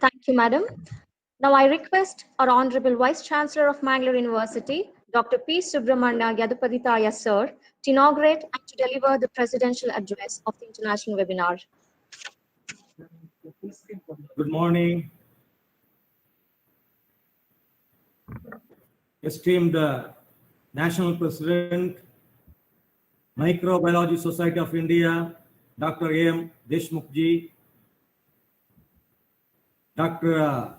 Thank you, Madam. Now I request our Honorable Vice Chancellor of Mangalore University, Dr. P. Subramanya Yadapadithaya, Sir, to inaugurate and to deliver the presidential address of the international webinar. Good morning. Esteemed National President, Microbiology Society of India, Dr. A.M. Deshmukhji, Dr.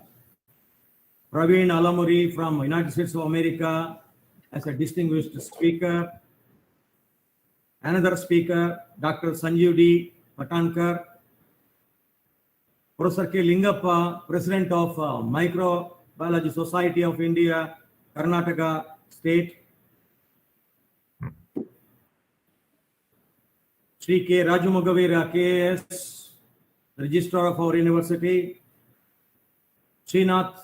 Praveen Alamuri from United States of America as a distinguished speaker. Another speaker, Dr. Sanjeev D. Patankar, Professor K. Lingappa, President of Microbiology Society of India, Karnataka State. Sri K. Rajumagavira KS, Registrar of our University. Srinath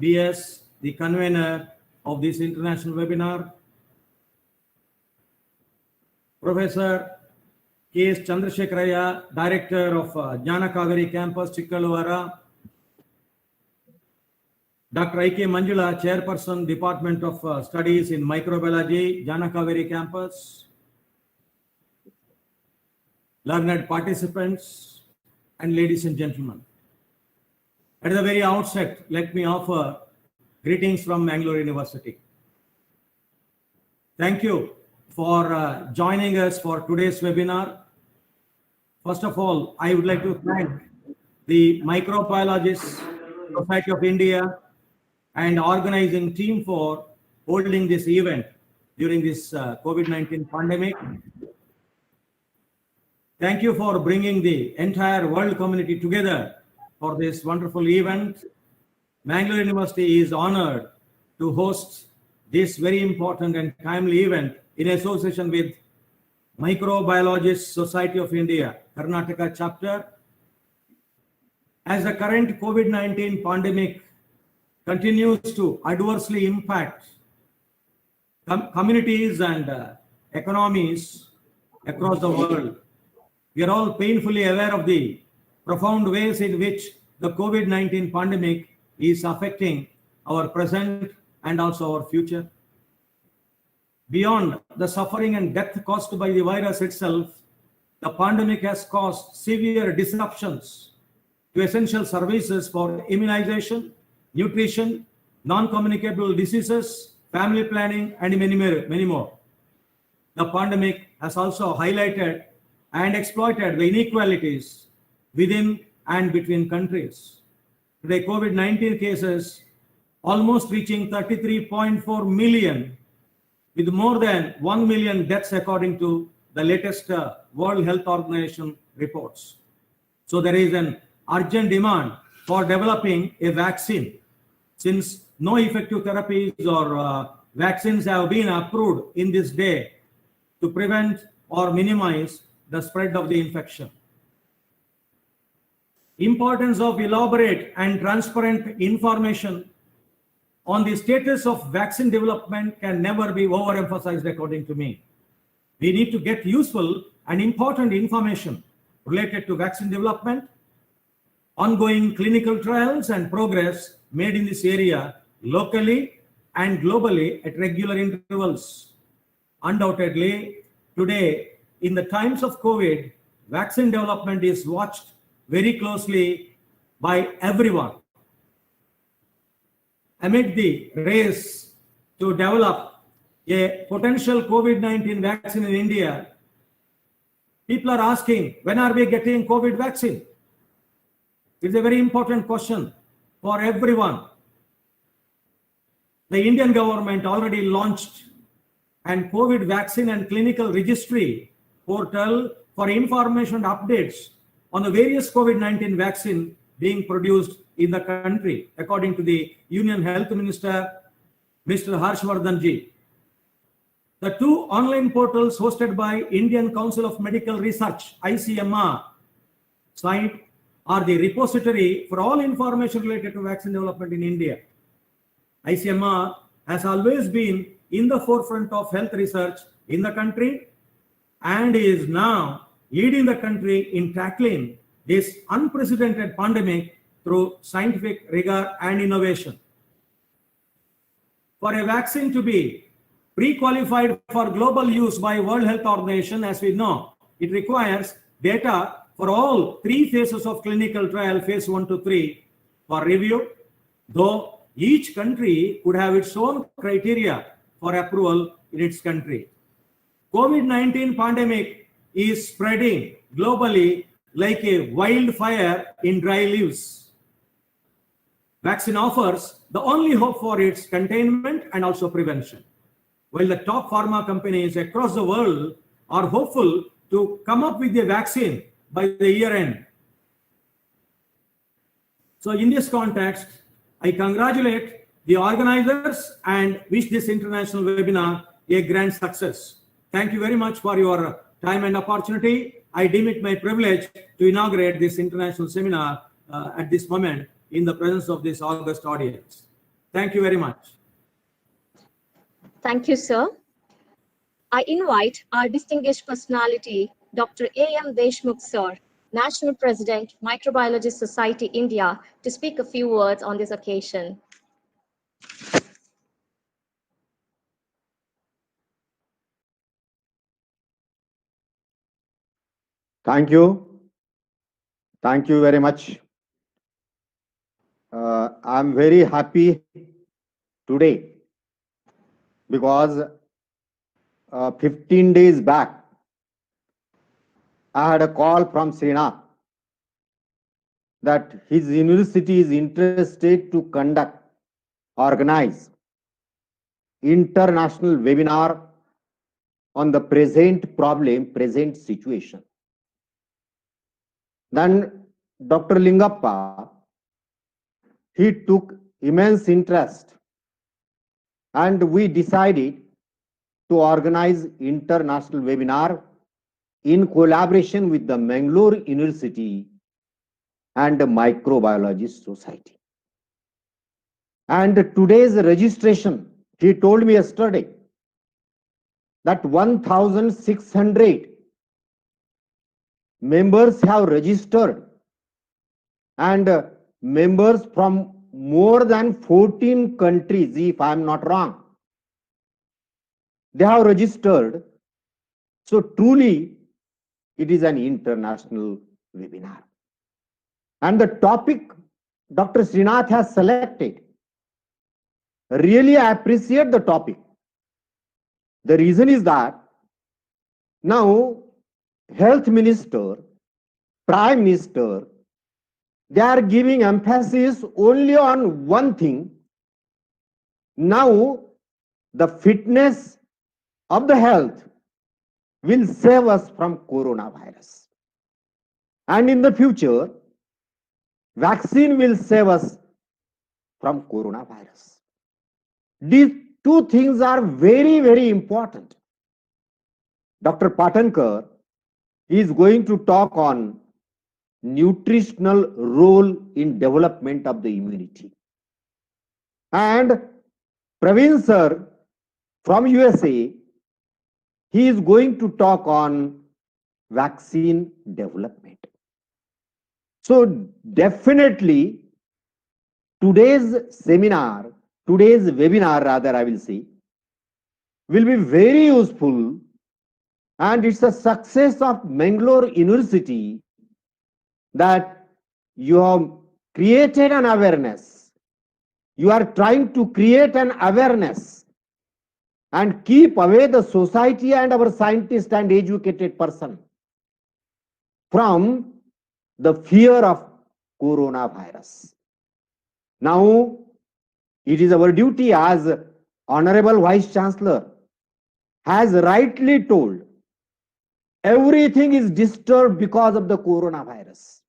BS, the convener of this international webinar. Professor K.S. Chandrasekharaya, Director of Jnana Kaveri Campus, Chikkaluvara. Dr. I.K. Manjula, Chairperson, Department of Studies in Microbiology, Jnana Kaveri Campus. Learned participants and ladies and gentlemen. At the very outset, let me offer greetings from Mangalore University. Thank you for joining us for today's webinar. First of all, I would like to thank the Microbiologists Society of India and organizing team for holding this event during this COVID-19 pandemic. Thank you for bringing the entire world community together for this wonderful event. Mangalore University is honored to host this very important and timely event in association with Microbiologists Society of India, Karnataka chapter. As the current COVID-19 pandemic continues to adversely impact communities and economies across the world, we are all painfully aware of the profound ways in which the COVID-19 pandemic is affecting our present and also our future. Beyond the suffering and death caused by the virus itself, the pandemic has caused severe disruptions to essential services for immunization, nutrition, non-communicable diseases, family planning, and many more. The pandemic has also highlighted and exploited the inequalities within and between countries. Today, COVID-19 cases almost reaching 33.4 million, with more than 1 million deaths according to the latest World Health Organization reports. So there is an urgent demand for developing a vaccine, since no effective therapies or vaccines have been approved in this day to prevent or minimize the spread of the infection. Importance of elaborate and transparent information on the status of vaccine development can never be overemphasized, according to me. We need to get useful and important information related to vaccine development, ongoing clinical trials, and progress made in this area locally and globally at regular intervals. Undoubtedly, today, in the times of COVID, vaccine development is watched very closely by everyone. Amid the race to develop a potential COVID-19 vaccine in India, people are asking, when are we getting COVID vaccine? It's a very important question for everyone. The Indian government already launched an COVID vaccine and clinical registry portal for information and updates on the various COVID-19 vaccine being produced in the country, according to the Union Health Minister, Mr. Harshvardhanji. The two online portals hosted by Indian Council of Medical Research, ICMR, site are the repository for all information related to vaccine development in India. ICMR has always been in the forefront of health research in the country and is now leading the country in tackling this unprecedented pandemic through scientific rigor and innovation. For a vaccine to be pre-qualified for global use by World Health Organization, as we know, it requires data for all three phases of clinical trial, phase 1 to 3, for review, though each country could have its own criteria for approval in its country. COVID-19 pandemic is spreading globally like a wildfire in dry leaves. Vaccine offers the only hope for its containment and also prevention. While the top pharma companies across the world are hopeful to come up with a vaccine by the year end. So in this context, I congratulate the organizers and wish this international webinar a grand success. Thank you very much for your time and opportunity. I deem it my privilege to inaugurate this international seminar at this moment in the presence of this august audience. Thank you very much. Thank you, sir. I invite our distinguished personality, Dr. A.M. Deshmukh, sir, National President, Microbiology Society, India, to speak a few words on this occasion. Thank you. Thank you very much. I'm very happy today because 15 days back, I had a call from Srinath that his university is interested to organize international webinar on the present problem, present situation. Then Dr. Lingappa, he took immense interest and we decided to organize international webinar in collaboration with the Mangalore University and the Microbiologists Society. And today's registration, he told me yesterday that 1,600 members have registered and members from more than 14 countries, if I am not wrong, they have registered. So truly, it is an international webinar. And the topic Dr. Srinath has selected, really I appreciate the topic. The reason is that now health minister, prime minister, they are giving emphasis only on one thing. Now the fitness of the health will save us from coronavirus. And in the future, vaccine will save us from coronavirus. These two things are very, very important. Dr. Patankar is going to talk on nutritional role in development of the immunity. And Praveen sir from USA, he is going to talk on vaccine development. So definitely today's seminar, today's webinar rather I will say, will be very useful, and it's a success of Mangalore University that you have created an awareness. You are trying to create an awareness and keep away the society and our scientists and educated person from the fear of coronavirus. Now, it is our duty as Honorable Vice Chancellor has rightly told, everything is disturbed because of the coronavirus.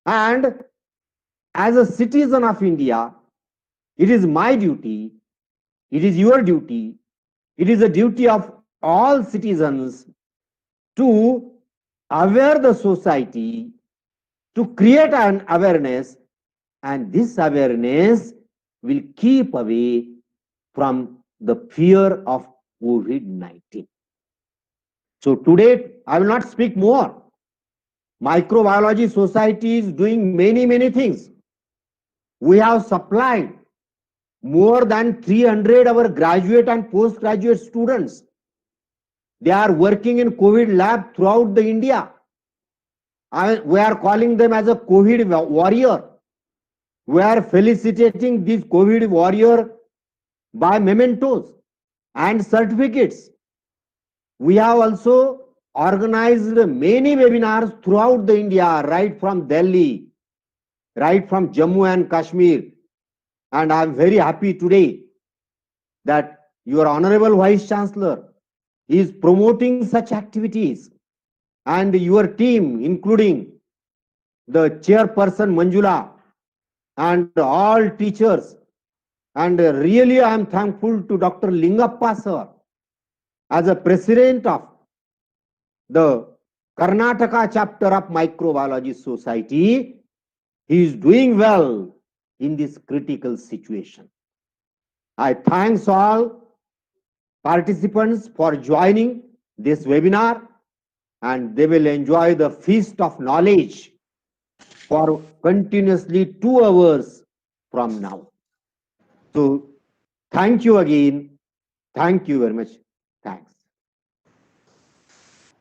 And as a citizen of India, it is my duty, it is your duty, it is a duty of all citizens to aware the society, to create an awareness, and this awareness will keep away from the fear of COVID-19. So today, I will not speak more. Microbiology Society is doing many things. We have supplied more than 300 our graduate and postgraduate students. They are working in COVID lab throughout the India. We are calling them as a COVID warrior. We are felicitating these COVID warrior by mementos and certificates. We have also organized many webinars throughout the India, right from Delhi, right from Jammu and Kashmir. And I am very happy today that your Honorable Vice Chancellor is promoting such activities, and your team, including the chairperson Manjula and all teachers. And really I am thankful to Dr. Lingappa sir as a president of the Karnataka chapter of Microbiology Society. He is doing well in this critical situation. I thanks all participants for joining this webinar, and they will enjoy the feast of knowledge for continuously 2 hours from now. So thank you again. Thank you very much. Thanks.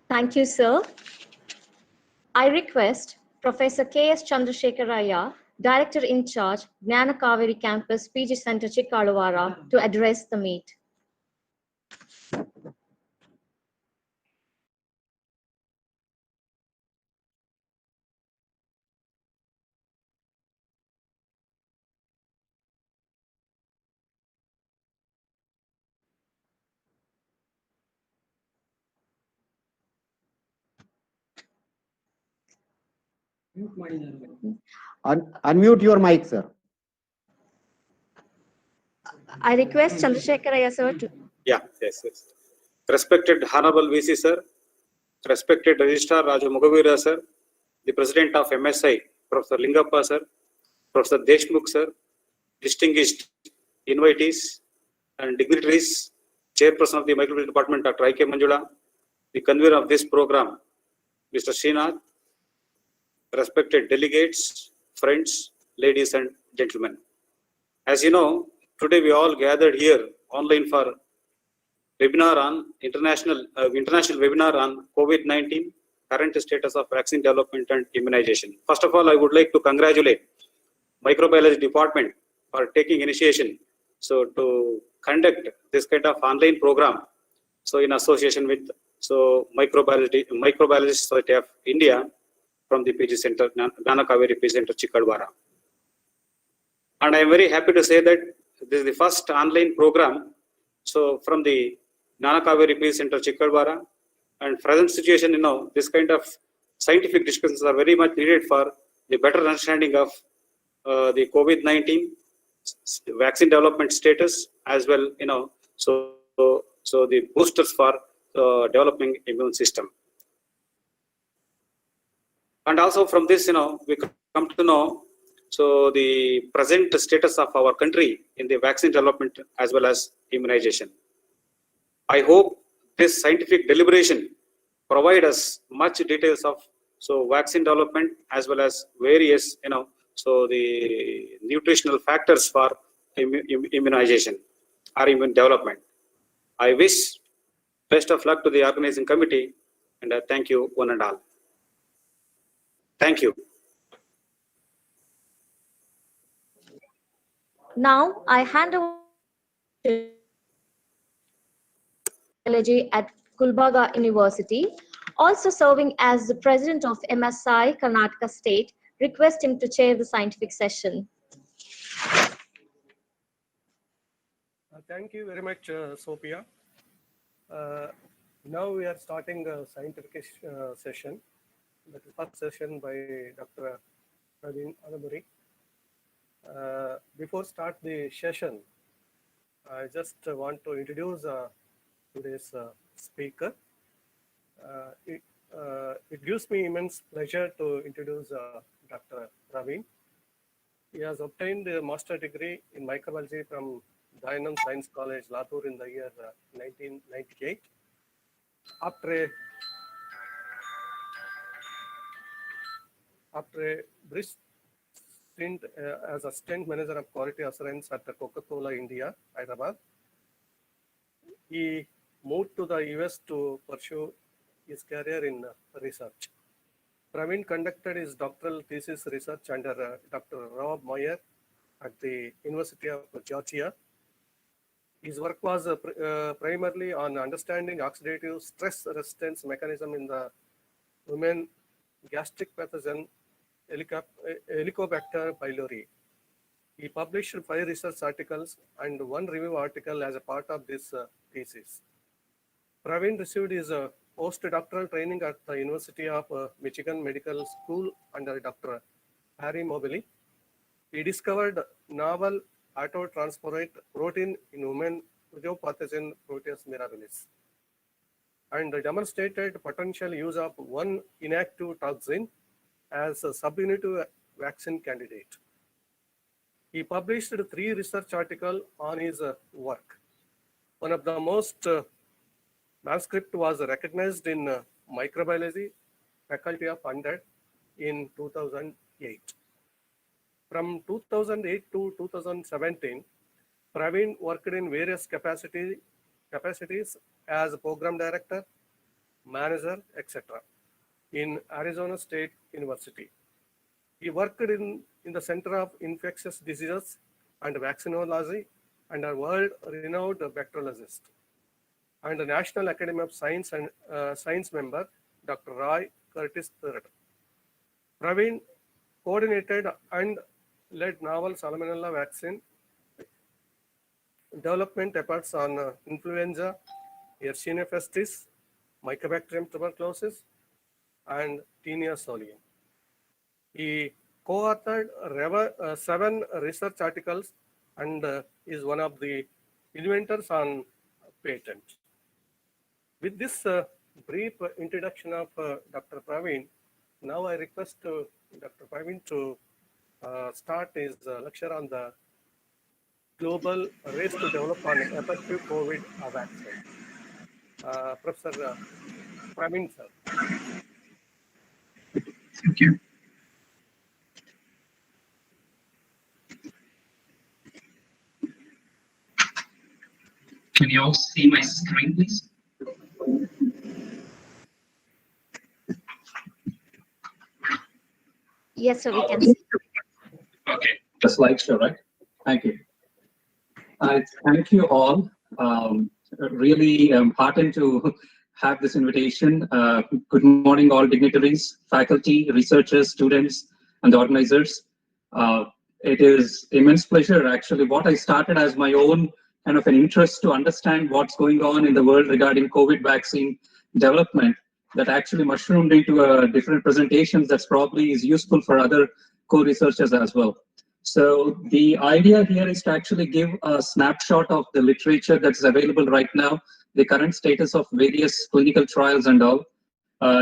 Thank you, sir. I request Professor K.S. Chandrasekharaya, Director in Charge, Gnana Kaveri Campus, PG Center, Chikkalwara, to address the meet. Unmute your mic, sir. I request Chandrasekharaya, sir, to... Yes. Respected Honorable VC, sir, respected Registrar Raju Mugavira, sir, the President of MSI, Professor Lingappa, sir, Professor Deshmukh, sir, distinguished invitees and dignitaries, Chairperson of the Microbiology Department, Dr. I.K. Manjula, the convener of this program, Mr. Srinath, respected delegates, friends, ladies and gentlemen. As you know, today we all gathered here online for webinar on international webinar on COVID-19, current status of vaccine development and immunization. First of all, I would like to congratulate Microbiology Department for taking initiation to conduct this kind of online program. So in association with Microbiology Society of India from the PG Center, Gnana Kaveri PG Center, Chikkalwara. And I am very happy to say that this is the first online program. So from the Gnana Kaveri PG Center, Chikkalwara, and present situation, this kind of scientific discussions are very much needed for the better understanding of the COVID-19 vaccine development status, as well, so the boosters for developing immune system. And also from this, we come to know the present status of our country in the vaccine development as well as immunization. I hope this scientific deliberation provide us much details of vaccine development as well as various the nutritional factors for immunization or immune development. I wish best of luck to the organizing committee, and thank you one and all. Thank you. Now I hand over to Biology at Gulbarga University, also serving as the president of MSI Karnataka State. Request him to chair the scientific session. Thank you very much, Sophia. Now we are starting a scientific session. The first session by Dr. Praveen Anaburi. Before start the session, I just want to introduce today's speaker. It gives me immense pleasure to introduce Dr. Praveen. He has obtained a master's degree in microbiology from Dayanam Science College, Latur in the year 1998. After a brief stint as assistant manager of quality assurance at Coca-Cola India, Hyderabad, he moved to the US to pursue his career in research. Praveen conducted his doctoral thesis research under Dr. Rob Moyer at the University of Georgia. His work was primarily on understanding oxidative stress resistance mechanism in the human gastric pathogen Helicobacter pylori. He published 5 research articles and 1 review article as a part of this thesis. Praveen received his postdoctoral training at the University of Michigan Medical School under Dr. Harry Mobley. He discovered novel autotransferate protein in human pathogen Proteus mirabilis and demonstrated potential use of one inactive toxin as a subunit vaccine candidate. He published 3 research articles on his work. One of the most manuscript was recognized in Microbiology, Faculty of 100 in 2008. From 2008 to 2017, Praveen worked in various capacities as a program director, manager, etc. in Arizona State University. He worked in the Center of Infectious Diseases and Vaccinology and a world-renowned bacteriologist, and the National Academy of Science and Science member, Dr. Roy Curtis III. Praveen coordinated and led novel Salmonella vaccine development efforts on influenza, Yersinia pestis, Mycobacterium tuberculosis, and Taenia solium. He co-authored 7 research articles and is one of the inventors on patent. With this brief introduction of Dr. Praveen, now I request Dr. Praveen to start his lecture on the global race to develop an effective COVID vaccine. Professor Praveen, sir. Thank you. Can you all see my screen, please? Yes, sir, we can see. Okay, the slideshow, right? Thank you. Thank you all. Really heartened to have this invitation. Good morning, all dignitaries, faculty, researchers, students, and the organizers. It is immense pleasure, actually. What I started as my own kind of an interest to understand what's going on in the world regarding COVID vaccine development, that actually mushroomed into different presentations that's probably is useful for other co-researchers as well. So the idea here is to actually give a snapshot of the literature that's available right now, the current status of various clinical trials and all.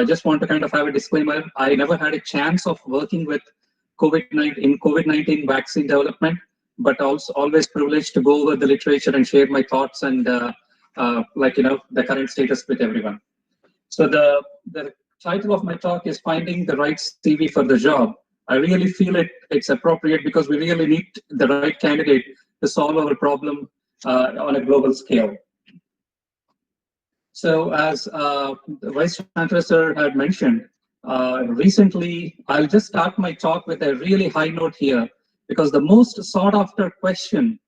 Just want to kind of have a disclaimer. I never had a chance of working with COVID-19 vaccine development, but also always privileged to go over the literature and share my thoughts and the current status with everyone. So the title of my talk is Finding the Right CV for the Job. I really feel it's appropriate because we really need the right candidate to solve our problem on a global scale. So as the Vice Chancellor sir had mentioned, recently, I'll just start my talk with a really high note here, because the most sought after question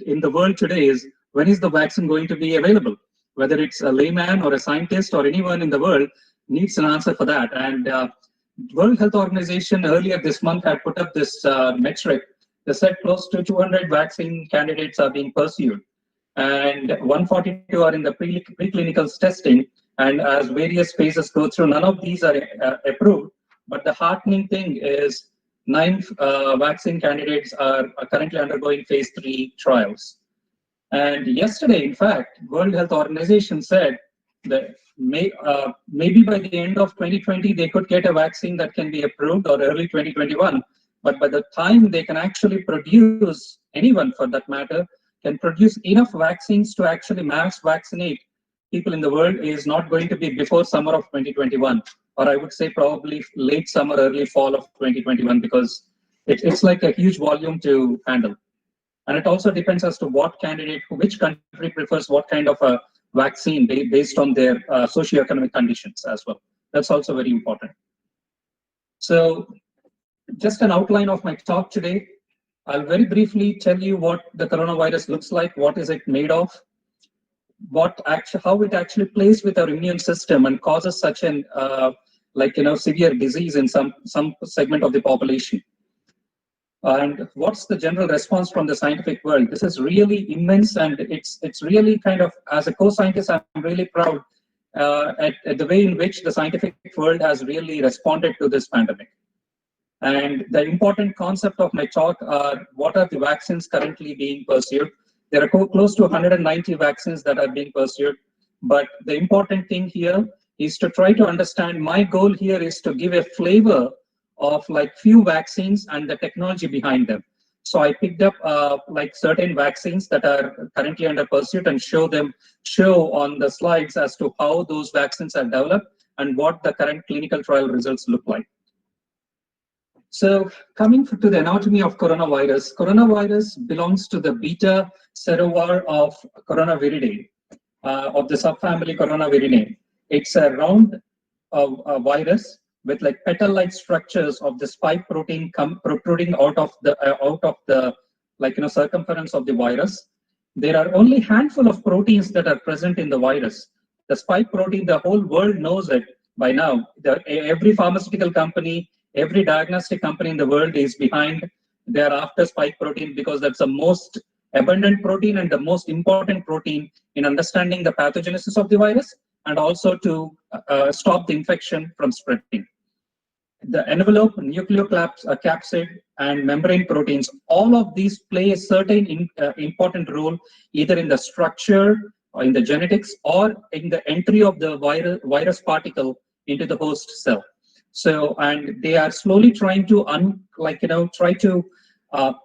in the world today is, when is the vaccine going to be available? Whether it's a layman or a scientist or anyone in the world needs an answer for that. And World Health Organization earlier this month had put up this metric. They said close to 200 vaccine candidates are being pursued, and 142 are in the preclinical testing. And as various phases go through, none of these are approved. But the heartening thing is 9 vaccine candidates are currently undergoing phase 3 trials. And yesterday, in fact, World Health Organization said that maybe by the end of 2020, they could get a vaccine that can be approved, or early 2021. But by the time they can actually produce, anyone for that matter, can produce enough vaccines to actually mass vaccinate people in the world is not going to be before summer of 2021 or I would say probably late summer, early fall of 2021, because it's like a huge volume to handle. And it also depends as to what candidate, which country prefers what kind of a vaccine based on their socioeconomic conditions as well. That's also very important. So just an outline of my talk today. I'll very briefly tell you what the coronavirus looks like, what is it made of, how it actually plays with our immune system and causes such an severe disease in some segment of the population. And what's the general response from the scientific world? This is really immense, and it's really kind of, as a co-scientist, I'm really proud at the way in which the scientific world has really responded to this pandemic. And the important concept of my talk are what are the vaccines currently being pursued. There are close to 190 vaccines that are being pursued. But the important thing here is to try to understand, my goal here is to give a flavor of like few vaccines and the technology behind them. So I picked up like certain vaccines that are currently under pursuit and show on the slides as to how those vaccines are developed and what the current clinical trial results look like. So coming to the anatomy of coronavirus, coronavirus belongs to the beta serovar of Coronaviridae, of the subfamily Coronaviridae. It's a round virus with like petal-like structures of the spike protein protruding out of the circumference of the virus. There are only handful of proteins that are present in the virus. The spike protein, the whole world knows it by now. Every pharmaceutical company, every diagnostic company in the world is behind. They're after spike protein because that's the most abundant protein and the most important protein in understanding the pathogenesis of the virus and also to stop the infection from spreading. The envelope, nucleocapsid, and membrane proteins, all of these play a certain important role either in the structure or in the genetics or in the entry of the virus particle into the host cell. So, and they are slowly trying to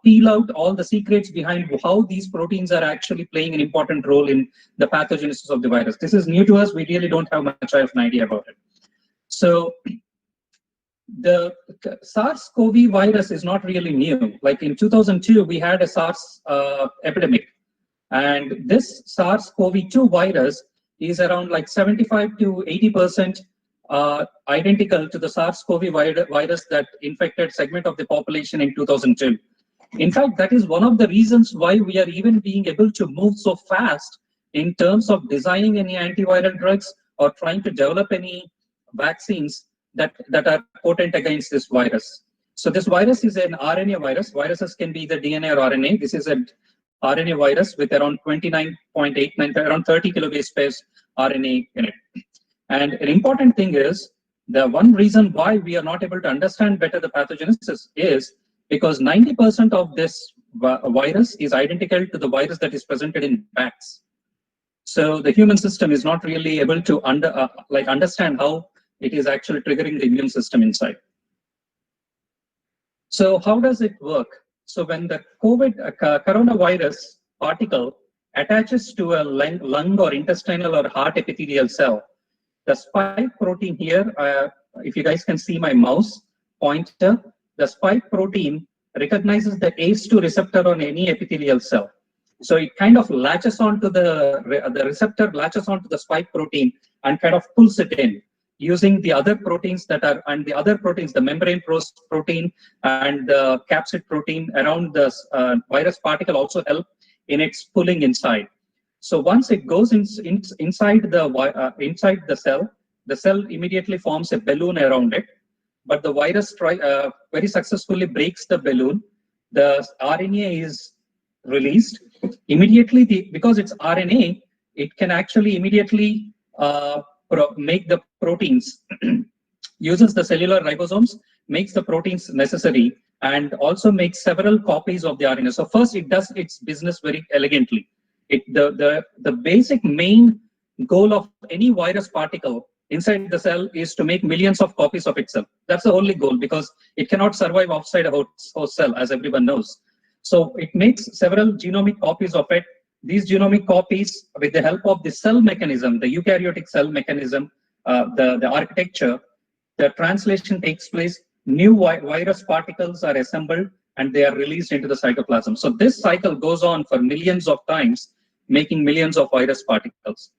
peel out all the secrets behind how these proteins are actually playing an important role in the pathogenesis of the virus. This is new to us. We really don't have much of an idea about it. So the SARS-CoV virus is not really new. Like in 2002, we had a SARS epidemic. And this SARS-CoV-2 virus is around like 75 to 80% identical to the SARS-CoV virus that infected segment of the population in 2002. In fact, that is one of the reasons why we are even being able to move so fast in terms of designing any antiviral drugs or trying to develop any vaccines that are potent against this virus. So this virus is an RNA virus. Viruses can be either DNA or RNA. This is an RNA virus with around 29.89, around 30 kilobase pairs RNA in it. And an important thing is, the one reason why we are not able to understand better the pathogenesis is because 90% of this virus is identical to the virus that is presented in bats. So the human system is not really able to understand how it is actually triggering the immune system inside. So how does it work? So when the coronavirus particle attaches to a lung or intestinal or heart epithelial cell, the spike protein here, if you guys can see my mouse pointer, the spike protein recognizes the ACE2 receptor on any epithelial cell. So it kind of latches onto the receptor, latches onto the spike protein and kind of pulls it in using the other proteins that are, and the other proteins, the membrane protein and the capsid protein around the virus particle also help in its pulling inside. So once it goes inside the cell immediately forms a balloon around it. But the virus very successfully breaks the balloon. The RNA is released immediately. Because it's RNA, it can actually immediately make the proteins. Uses the cellular ribosomes, makes the proteins necessary, and also makes several copies of the RNA. So first, it does its business very elegantly. The basic main goal of any virus particle inside the cell is to make millions of copies of itself. That's the only goal, because it cannot survive outside a host cell, as everyone knows. So it makes several genomic copies of it. These genomic copies, with the help of the cell mechanism, the eukaryotic cell mechanism, the architecture, the translation takes place, new virus particles are assembled, and they are released into the cytoplasm. So this cycle goes on for millions of times, making millions of virus particles.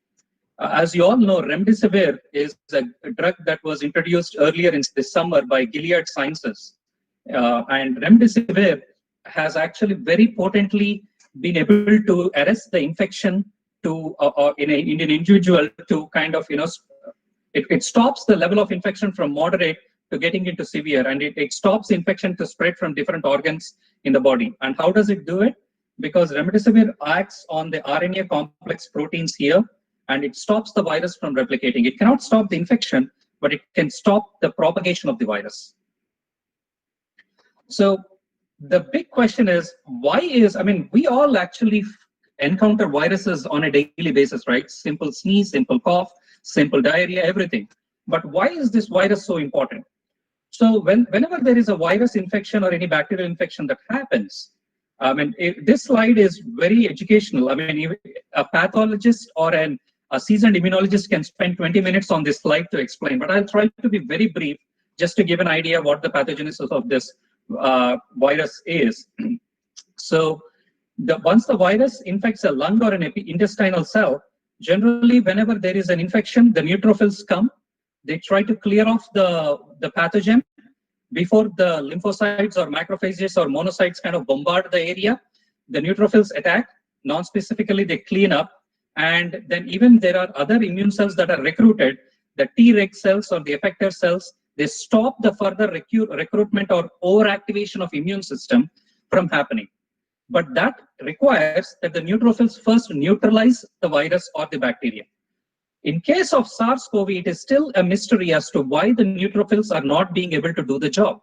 As you all know, remdesivir is a drug that was introduced earlier in this summer by Gilead Sciences. And remdesivir has actually very potently been able to arrest the infection to in an individual to kind of, it stops the level of infection from moderate to getting into severe, and it stops infection to spread from different organs in the body. And how does it do it? Because remdesivir acts on the RNA complex proteins here, and it stops the virus from replicating. It cannot stop the infection, but it can stop the propagation of the virus. So the big question is, we all actually encounter viruses on a daily basis, right? Simple sneeze, simple cough, simple diarrhea, everything. But why is this virus so important? So whenever there is a virus infection or any bacterial infection that happens, this slide is very educational. A pathologist or a seasoned immunologist can spend 20 minutes on this slide to explain, but I'll try to be very brief just to give an idea what the pathogenesis of this virus is. So once the virus infects a lung or an intestinal cell, generally whenever there is an infection, the neutrophils come. They try to clear off the pathogen before the lymphocytes or macrophages or monocytes kind of bombard the area. The neutrophils attack, non-specifically they clean up, and then even there are other immune cells that are recruited, the Treg cells or the effector cells, they stop the further recruitment or overactivation of immune system from happening. But that requires that the neutrophils first neutralize the virus or the bacteria. In case of SARS-CoV, it is still a mystery as to why the neutrophils are not being able to do the job.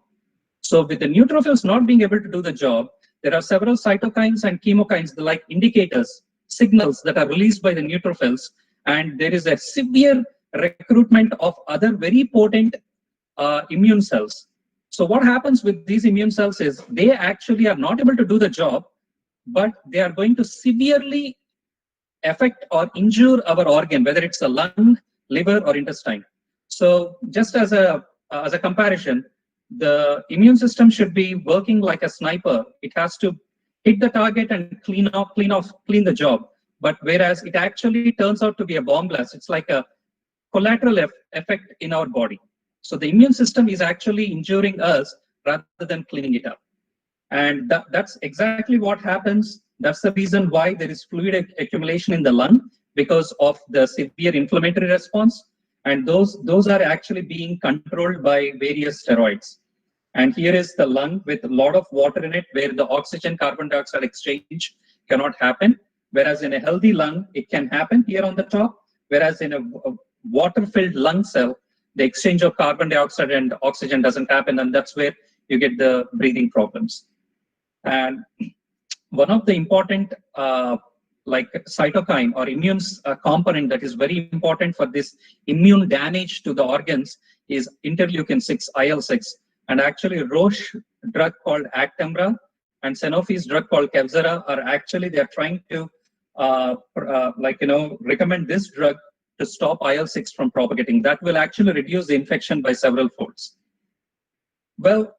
So with the neutrophils not being able to do the job, there are several cytokines and chemokines, like indicators, signals that are released by the neutrophils, and there is a severe recruitment of other very potent immune cells. So what happens with these immune cells is they actually are not able to do the job, but they are going to severely affect or injure our organ, whether it's a lung, liver, or intestine. So just as a comparison, the immune system should be working like a sniper. It has to hit the target and clean the job. But whereas it actually turns out to be a bomb blast, it's like a collateral effect in our body. So the immune system is actually injuring us rather than cleaning it up. And that's exactly what happens. That's the reason why there is fluid accumulation in the lung, because of the severe inflammatory response. And those are actually being controlled by various steroids. And here is the lung with a lot of water in it, where the oxygen carbon dioxide exchange cannot happen. Whereas in a healthy lung, it can happen here on the top. Whereas in a water-filled lung cell, the exchange of carbon dioxide and oxygen doesn't happen. And that's where you get the breathing problems. And one of the important cytokine or immune component that is very important for this immune damage to the organs is interleukin-6, IL-6. And actually Roche drug called Actemra and Sanofi's drug called Kevzara are actually, they're trying to recommend this drug to stop IL-6 from propagating. That will actually reduce the infection by several folds. Well,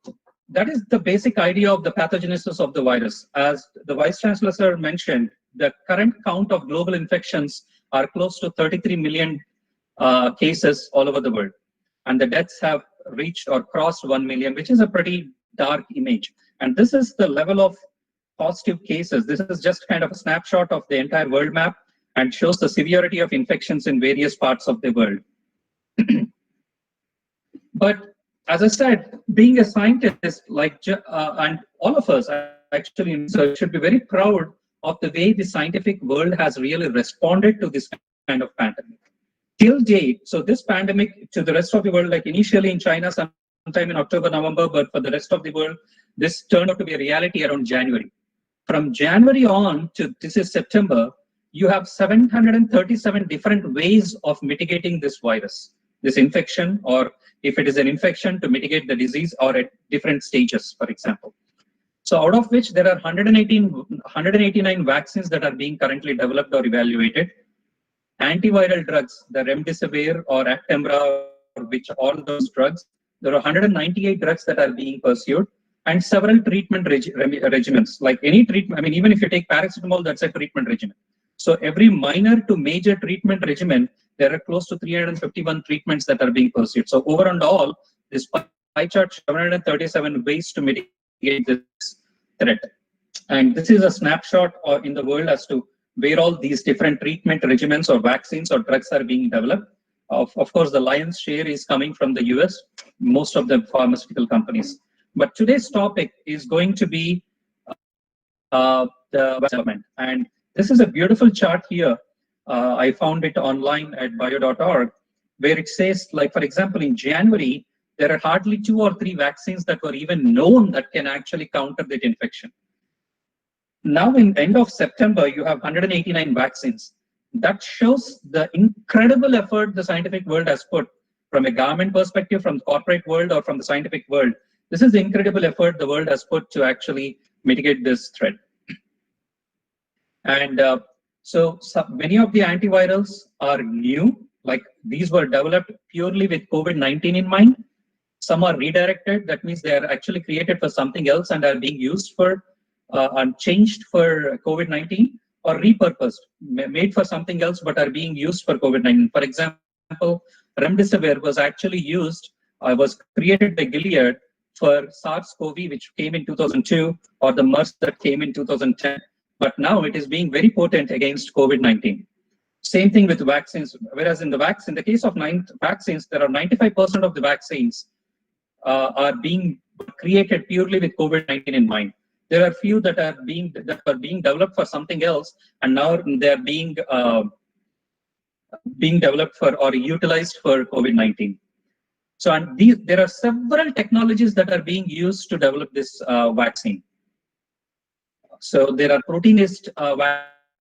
that is the basic idea of the pathogenesis of the virus. As the Vice Chancellor sir mentioned, the current count of global infections are close to 33 million cases all over the world. And the deaths have reached or crossed 1 million, which is a pretty dark image. And this is the level of positive cases. This is just kind of a snapshot of the entire world map and shows the severity of infections in various parts of the world. But as I said, being a scientist, and all of us actually should be very proud of the way the scientific world has really responded to this kind of pandemic. Till date, so this pandemic to the rest of the world, like initially in China sometime in October, November, but for the rest of the world, this turned out to be a reality around January. From January on to this is September, you have 737 different ways of mitigating this virus, this infection, or if it is an infection, to mitigate the disease, or at different stages, for example. So out of which there are 189 vaccines that are being currently developed or evaluated. Antiviral drugs, the remdesivir or Actemra which all those drugs, there are 198 drugs that are being pursued, and several treatment regimens. Like any treatment, I mean, even if you take paracetamol, that's a treatment regimen. So every minor to major treatment regimen, there are close to 351 treatments that are being pursued. So over and all, this pie chart 737 ways to mitigate this threat. And this is a snapshot in the world as to where all these different treatment regimens or vaccines or drugs are being developed. Of course, the lion's share is coming from the US, most of the pharmaceutical companies. But today's topic is going to be the development. And this is a beautiful chart here. I found it online at bio.org, where it says, like, for example, in January, there are hardly 2 or 3 vaccines that were even known that can actually counter that infection. Now, in the end of September, you have 189 vaccines. That shows the incredible effort the scientific world has put from a government perspective, from the corporate world, or from the scientific world. This is the incredible effort the world has put to actually mitigate this threat. And so many of the antivirals are new, like these were developed purely with COVID-19 in mind. Some are redirected, that means they are actually created for something else and are being used for and changed for COVID-19, or repurposed, made for something else but are being used for COVID-19. For example, remdesivir was actually used, was created by Gilead for SARS-CoV, which came in 2002, or the MERS that came in 2010. But now it is being very potent against COVID-19. Same thing with vaccines. Whereas in the case of vaccines, there are 95% of the vaccines are being created purely with COVID-19 in mind. There are few that are being developed for something else, and now they are being developed for or utilized for COVID-19. So, and there are several technologies that are being used to develop this vaccine. So there are protein-based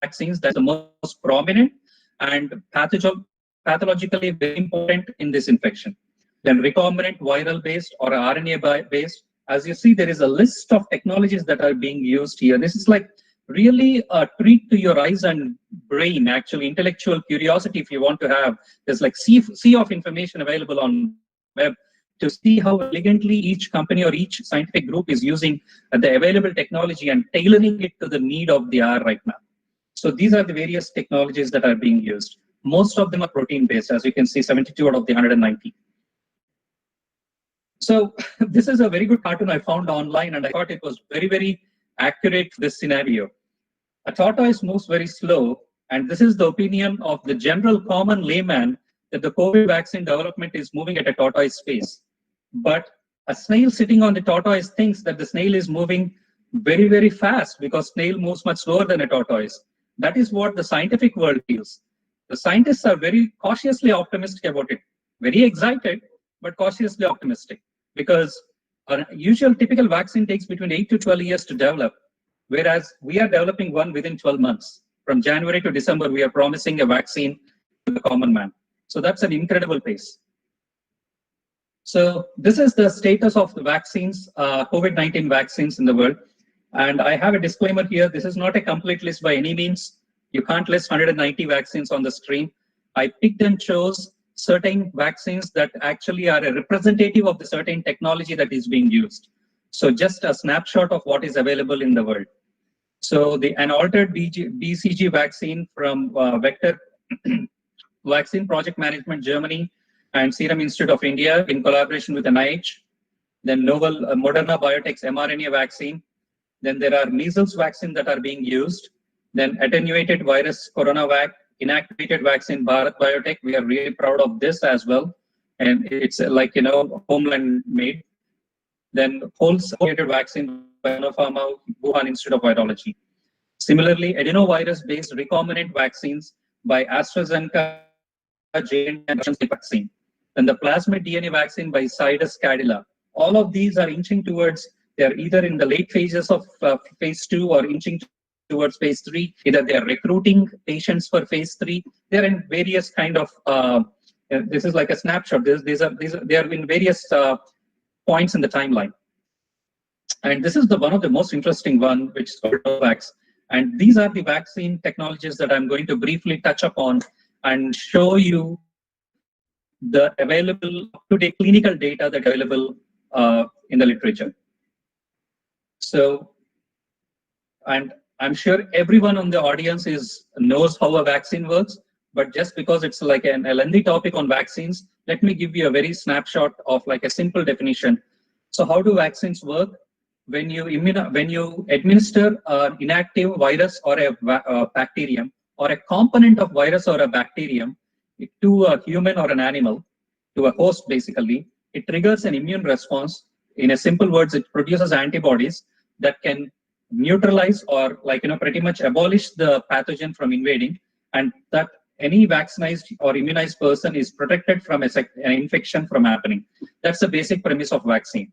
vaccines, that's the most prominent and pathologically very important in this infection. Then recombinant viral-based or RNA-based. As you see, there is a list of technologies that are being used here. This is like really a treat to your eyes and brain, actually, intellectual curiosity if you want to have. There's like sea of information available on web to see how elegantly each company or each scientific group is using the available technology and tailoring it to the need of the hour right now. So these are the various technologies that are being used. Most of them are protein-based, as you can see, 72 out of the 190. So this is a very good cartoon I found online, and I thought it was very, very accurate for this scenario. A tortoise moves very slow, and this is the opinion of the general common layman that the COVID vaccine development is moving at a tortoise pace. But a snail sitting on the tortoise thinks that the snail is moving very, very fast because snail moves much slower than a tortoise. That is what the scientific world feels. The scientists are very cautiously optimistic about it, very excited, but cautiously optimistic, because a usual typical vaccine takes between 8 to 12 years to develop, whereas we are developing one within 12 months. From January to December, we are promising a vaccine to the common man. So that's an incredible pace. So this is the status of the vaccines, COVID-19 vaccines in the world. And I have a disclaimer here. This is not a complete list by any means. You can't list 190 vaccines on the screen. I picked and chose certain vaccines that actually are a representative of the certain technology that is being used. So just a snapshot of what is available in the world. So an altered BCG vaccine from Vector Vaccine Project Management Germany and Serum Institute of India in collaboration with NIH. Then novel Moderna Biotech's mRNA vaccine. Then there are measles vaccine that are being used. Then attenuated virus coronavac, inactivated vaccine Bharat Biotech. We are really proud of this as well. And it's like, homeland made. Then whole associated vaccine by Sinopharm, Wuhan Institute of Virology. Similarly, adenovirus-based recombinant vaccines by AstraZeneca, J&J, and Russian vaccine. Then the plasmid DNA vaccine by Zydus Cadila. All of these are inching towards, they're either in the late phases of phase 2 or inching towards phase 3. Either they're recruiting patients for phase 3. They're in various kind of, this is like a snapshot. They are in various points in the timeline. And this is one of the most interesting one, which is called Novavax. And these are the vaccine technologies that I'm going to briefly touch upon and show you the available up-to-date clinical data that available in the literature. So, and I'm sure everyone on the audience knows how a vaccine works, but just because it's like a lengthy topic on vaccines, let me give you a very snapshot of like a simple definition. So how do vaccines work? When you administer an inactive virus or a bacterium or a component of virus or a bacterium to a human or an animal, to a host basically, it triggers an immune response. In a simple words, it produces antibodies that can neutralize or pretty much abolish the pathogen from invading, and that any vaccinated or immunized person is protected from an infection from happening. That's the basic premise of vaccine.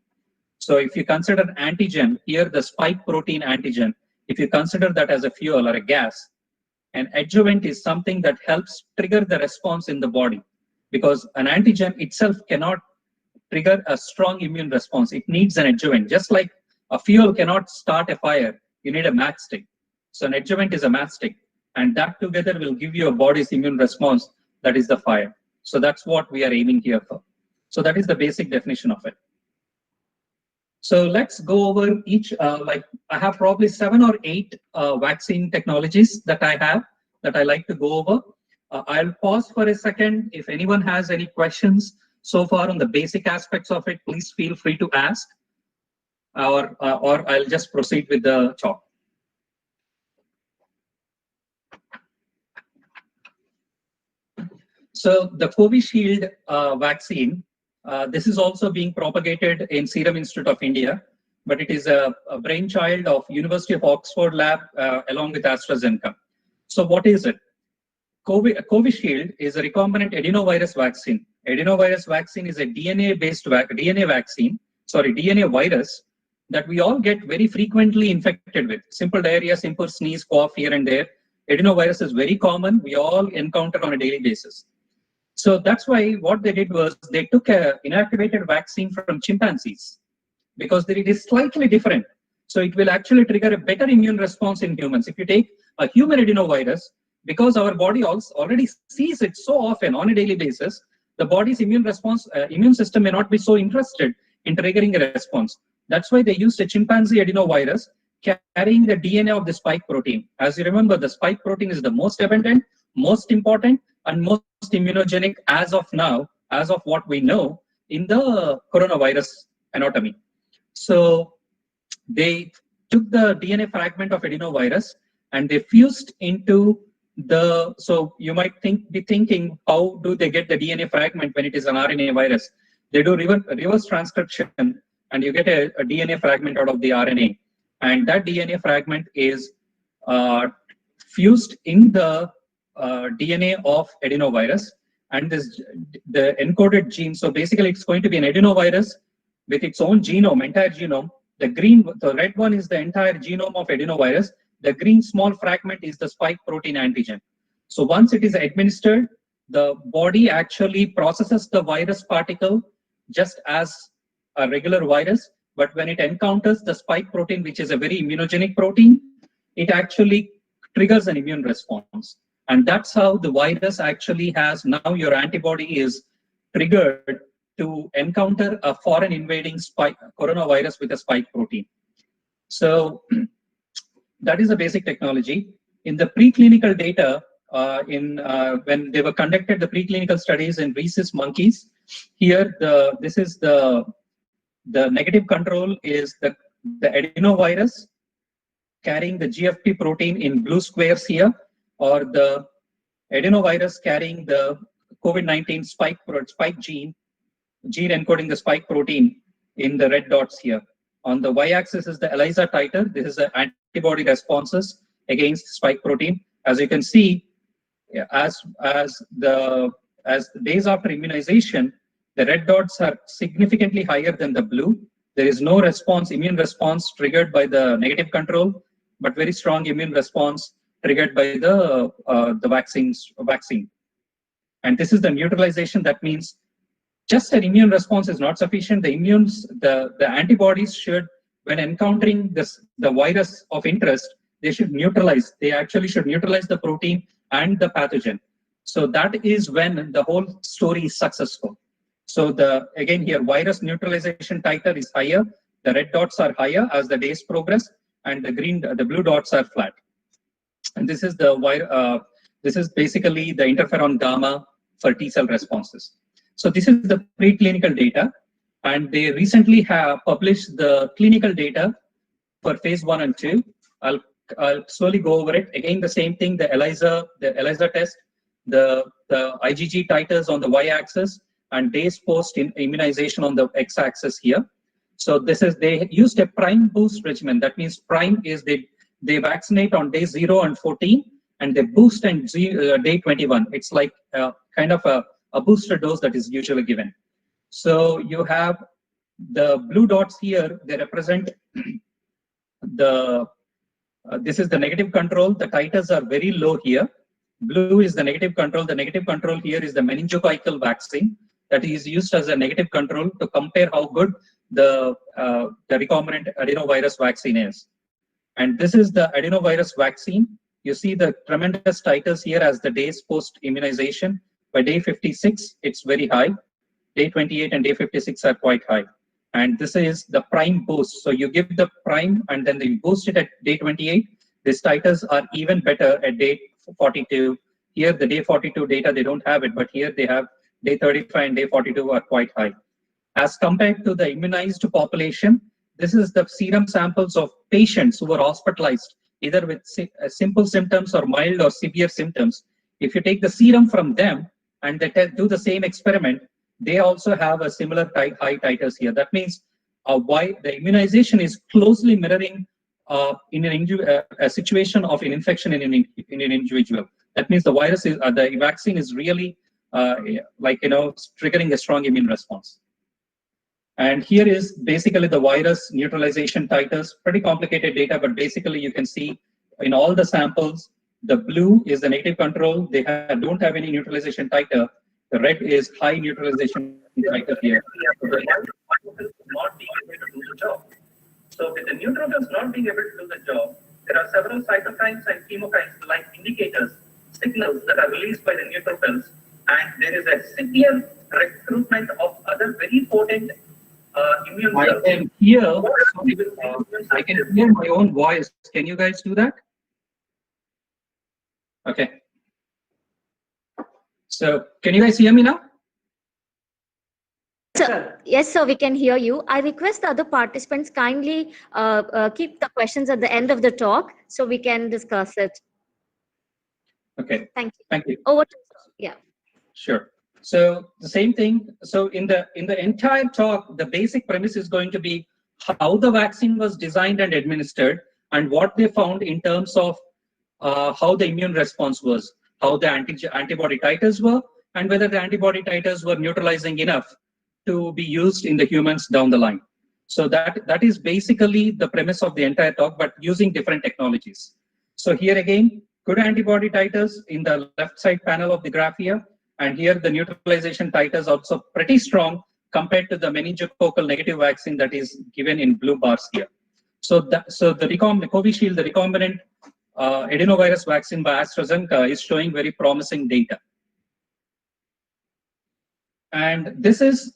So if you consider antigen, here the spike protein antigen, if you consider that as a fuel or a gas, an adjuvant is something that helps trigger the response in the body, because an antigen itself cannot trigger a strong immune response. It needs an adjuvant. Just like a fuel cannot start a fire, you need a matchstick. So an adjuvant is a matchstick, and that together will give you a body's immune response, that is the fire. So that's what we are aiming here for. So that is the basic definition of it. So let's go over each, I have probably 7 or 8 vaccine technologies that I like to go over. I'll pause for a second. If anyone has any questions so far on the basic aspects of it, please feel free to ask, or I'll just proceed with the talk. So the Covishield vaccine, this is also being propagated in Serum Institute of India, but it is a brainchild of University of Oxford lab along with AstraZeneca. So what is it? Covishield is a recombinant adenovirus vaccine. Adenovirus vaccine is a DNA-based DNA virus that we all get very frequently infected with. Simple diarrhea, simple sneeze, cough here and there. Adenovirus is very common. We all encounter on a daily basis. So that's why what they did was they took an inactivated vaccine from chimpanzees, because it is slightly different. So it will actually trigger a better immune response in humans. If you take a human adenovirus, because our body already sees it so often on a daily basis, the body's immune system may not be so interested in triggering a response. That's why they used a chimpanzee adenovirus carrying the DNA of the spike protein. As you remember, the spike protein is the most abundant, most important, and most immunogenic as of now, as of what we know in the coronavirus anatomy. So they took the DNA fragment of adenovirus and they fused into the, so you might be thinking, how do they get the DNA fragment when it is an RNA virus? They do reverse transcription and you get a DNA fragment out of the RNA. And that DNA fragment is fused in the DNA of adenovirus, and the encoded gene. So basically it's going to be an adenovirus with its own genome, entire genome. The red one is the entire genome of adenovirus. The green small fragment is the spike protein antigen. So once it is administered, the body actually processes the virus particle just as a regular virus, but when it encounters the spike protein, which is a very immunogenic protein, it actually triggers an immune response. And that's how the virus actually has, now your antibody is triggered to encounter a foreign invading coronavirus with a spike protein. So that is a basic technology. In the preclinical data, when they were conducted the preclinical studies in rhesus monkeys, here this is the negative control is the adenovirus carrying the GFP protein in blue squares here, or the adenovirus carrying the COVID-19 spike gene encoding the spike protein in the red dots here. On the y-axis is the ELISA titer. This is the antibody responses against spike protein. As you can see, as the days after immunization, the red dots are significantly higher than the blue. There is no immune response triggered by the negative control, but very strong immune response triggered by the vaccine. And this is the neutralization. That means just an immune response is not sufficient. The antibodies should, when encountering the virus of interest, they should neutralize. They actually should neutralize the protein and the pathogen. So that is when the whole story is successful. So again here, virus neutralization titer is higher. The red dots are higher as the days progress, and the blue dots are flat. And this is this is basically the interferon gamma for T cell responses. So this is the preclinical data, and they recently have published the clinical data for phase 1 and 2. I'll slowly go over it. Again, the same thing: the ELISA test, the IgG titers on the y-axis, and days post immunization on the x-axis here. So they used a prime boost regimen. That means prime is they vaccinate on day 0 and 14, and they boost on day 21. It's like kind of a booster dose that is usually given. So you have the blue dots here. They represent this is the negative control. The titers are very low here. Blue is the negative control. The negative control here is the meningococcal vaccine that is used as a negative control to compare how good the recombinant adenovirus vaccine is. And this is the adenovirus vaccine. You see the tremendous titers here as the days post immunization. By day 56, it's very high. Day 28 and day 56 are quite high. And this is the prime boost. So you give the prime and then you boost it at day 28. These titers are even better at day 42. Here, the day 42 data, they don't have it, but here they have day 35 and day 42 are quite high. As compared to the immunized population, this is the serum samples of patients who were hospitalized, either with simple symptoms or mild or severe symptoms. If you take the serum from them and they do the same experiment, they also have a similar high titers here. That means why the immunization is closely mirroring in a situation of an infection in an individual. That means the virus is the vaccine is really triggering a strong immune response. And here is basically the virus neutralization titers. Pretty complicated data, but basically you can see in all the samples, the blue is the negative control. They don't have any neutralization titer. The red is high neutralization titer here. Not being able to do the job. So with the neutrophils not being able to do the job, there are several cytokines and chemokines like indicators, signals that are released by the neutrophils, and there is a severe recruitment of other very potent immune cells. I can hear my own voice. Can you guys do that? Okay. So can you guys hear me now? Yes, sir, we can hear you. I request the other participants kindly keep the questions at the end of the talk so we can discuss it. Okay. Thank you. Thank you. Over to you. Yeah. Sure. So the same thing. So in the entire talk, the basic premise is going to be how the vaccine was designed and administered, and what they found in terms of how the immune response was, how the antibody titers were, and whether the antibody titers were neutralizing enough to be used in the humans down the line. So that is basically the premise of the entire talk, but using different technologies. So here again, good antibody titers in the left side panel of the graph here, and here the neutralization titers also pretty strong compared to the meningococcal negative vaccine that is given in blue bars here. So the Covishield, the recombinant adenovirus vaccine by AstraZeneca is showing very promising data. And this is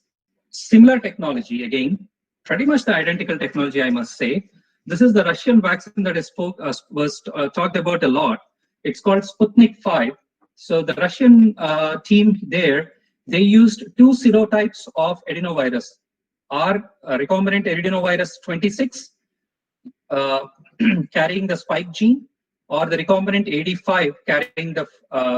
similar technology, again, pretty much the identical technology, I must say. This is the Russian vaccine that was talked about a lot. It's called Sputnik 5. So the Russian team there, they used two serotypes of adenovirus, recombinant adenovirus 26, carrying the spike gene, or the recombinant 85 carrying the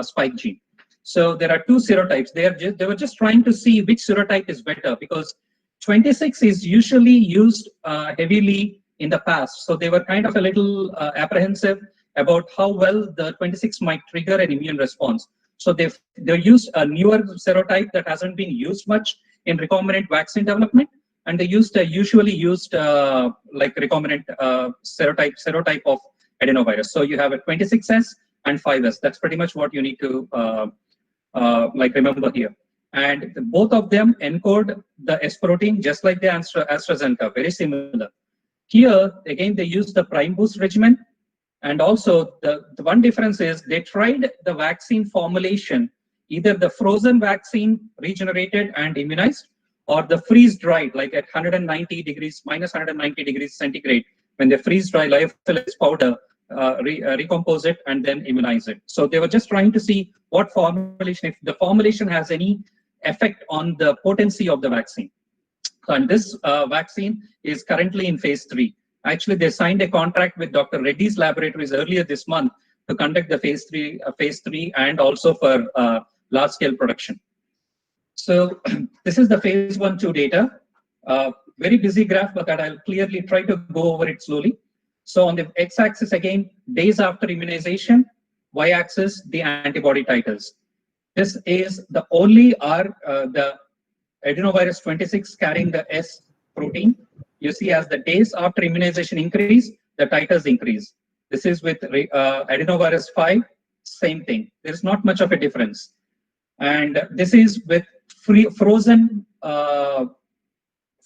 spike gene. So there are two serotypes. They were just trying to see which serotype is better, because 26 is usually used heavily in the past. So they were kind of a little apprehensive about how well the 26 might trigger an immune response. So they used a newer serotype that hasn't been used much in recombinant vaccine development, and they used a usually used like recombinant serotype of adenovirus. So you have a 26S and 5S. That's pretty much what you need to remember here. And both of them encode the S protein just like the AstraZeneca, very similar. Here, again, they use the prime boost regimen. And also, the one difference is they tried the vaccine formulation either the frozen vaccine regenerated and immunized, or the freeze dried, like at 190 degrees, minus 190 degrees centigrade, when they freeze dry lyophilized powder, recompose it and then immunize it. So they were just trying to see what formulation, if the formulation has any effect on the potency of the vaccine. And this vaccine is currently in phase 3. Actually, they signed a contract with Dr. Reddy's laboratories earlier this month to conduct the phase 3 and also for large scale production. So this is the phase 1-2 data. Very busy graph, but that I'll clearly try to go over it slowly. So on the x-axis again, days after immunization, y-axis, the antibody titers. This is the only the adenovirus 26 carrying the S protein. You see as the days after immunization increase, the titers increase. This is with adenovirus 5, same thing. There's not much of a difference. And this is with frozen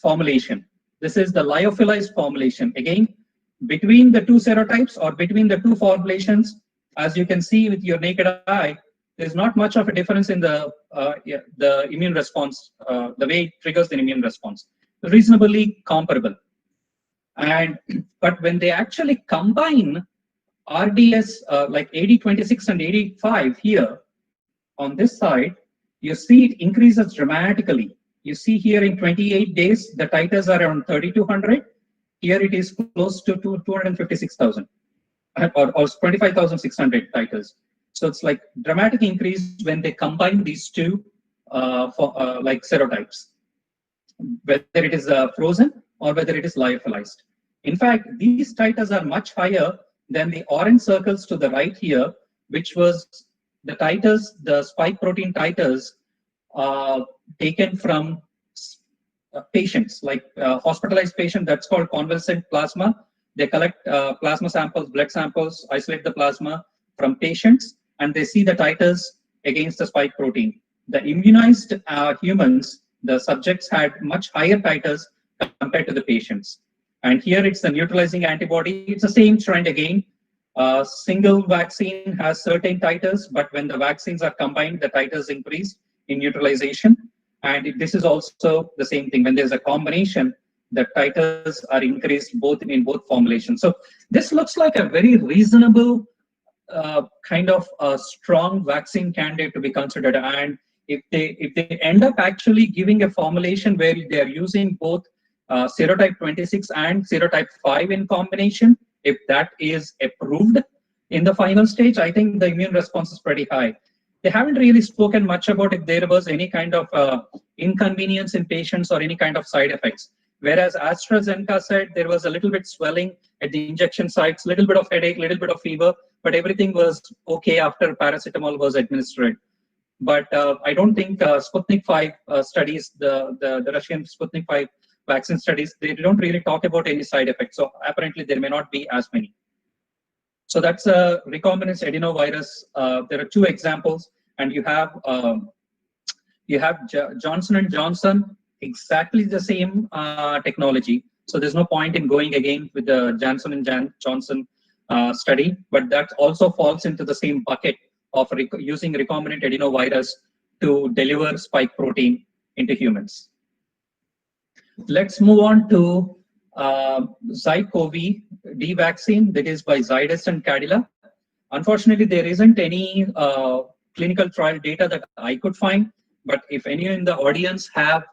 formulation. This is the lyophilized formulation. Again, between the two serotypes or between the two formulations, as you can see with your naked eye, there's not much of a difference in the immune response, the way it triggers the immune response. Reasonably comparable. But when they actually combine RDS like 8026 and 85 here on this side, you see it increases dramatically. You see here in 28 days, the titers are around 3,200. Here it is close to 256,000 or 25,600 titers. So it's like dramatic increase when they combine these two like serotypes, whether it is frozen or whether it is lyophilized. In fact, these titers are much higher than the orange circles to the right here, which was the titers, the spike protein titers taken from patients, like hospitalized patient, that's called convalescent plasma. They collect plasma samples, blood samples, isolate the plasma from patients, and they see the titers against the spike protein. The immunized humans, the subjects had much higher titers compared to the patients. And here it's the neutralizing antibody. It's the same trend again. Single vaccine has certain titers, but when the vaccines are combined, the titers increase in neutralization. And this is also the same thing. When there's a combination, the titers are increased in both formulations. So this looks like a very reasonable kind of a strong vaccine candidate to be considered. And if they end up actually giving a formulation where they are using both serotype 26 and serotype 5 in combination, if that is approved in the final stage, I think the immune response is pretty high. They haven't really spoken much about if there was any kind of inconvenience in patients or any kind of side effects. Whereas AstraZeneca said there was a little bit swelling at the injection sites, little bit of headache, little bit of fever, but everything was okay after paracetamol was administered. But I don't think Sputnik 5 studies, the Russian Sputnik 5 vaccine studies, they don't really talk about any side effects. So apparently there may not be as many. So that's a recombinant adenovirus. There are two examples, and you have Johnson & Johnson, exactly the same technology. So there's no point in going again with the Johnson & Johnson study, but that also falls into the same bucket of using recombinant adenovirus to deliver spike protein into humans. Let's move on to ZyCoV-D vaccine, that is by Zydus and Cadila. Unfortunately, there isn't any clinical trial data that I could find, but if any in the audience have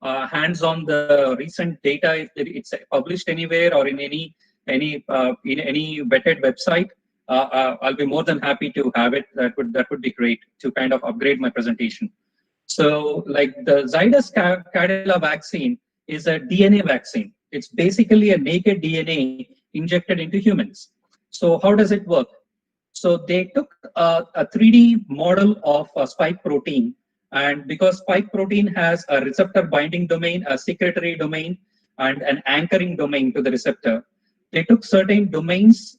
hands on the recent data, if it's published anywhere or in any vetted website, I'll be more than happy to have it. That would be great to kind of upgrade my presentation. So, like the Zydus Cadila vaccine is a DNA vaccine. It's basically a naked DNA injected into humans. So how does it work? So they took a 3D model of a spike protein, and because spike protein has a receptor binding domain, a secretory domain, and an anchoring domain to the receptor, they took certain domains,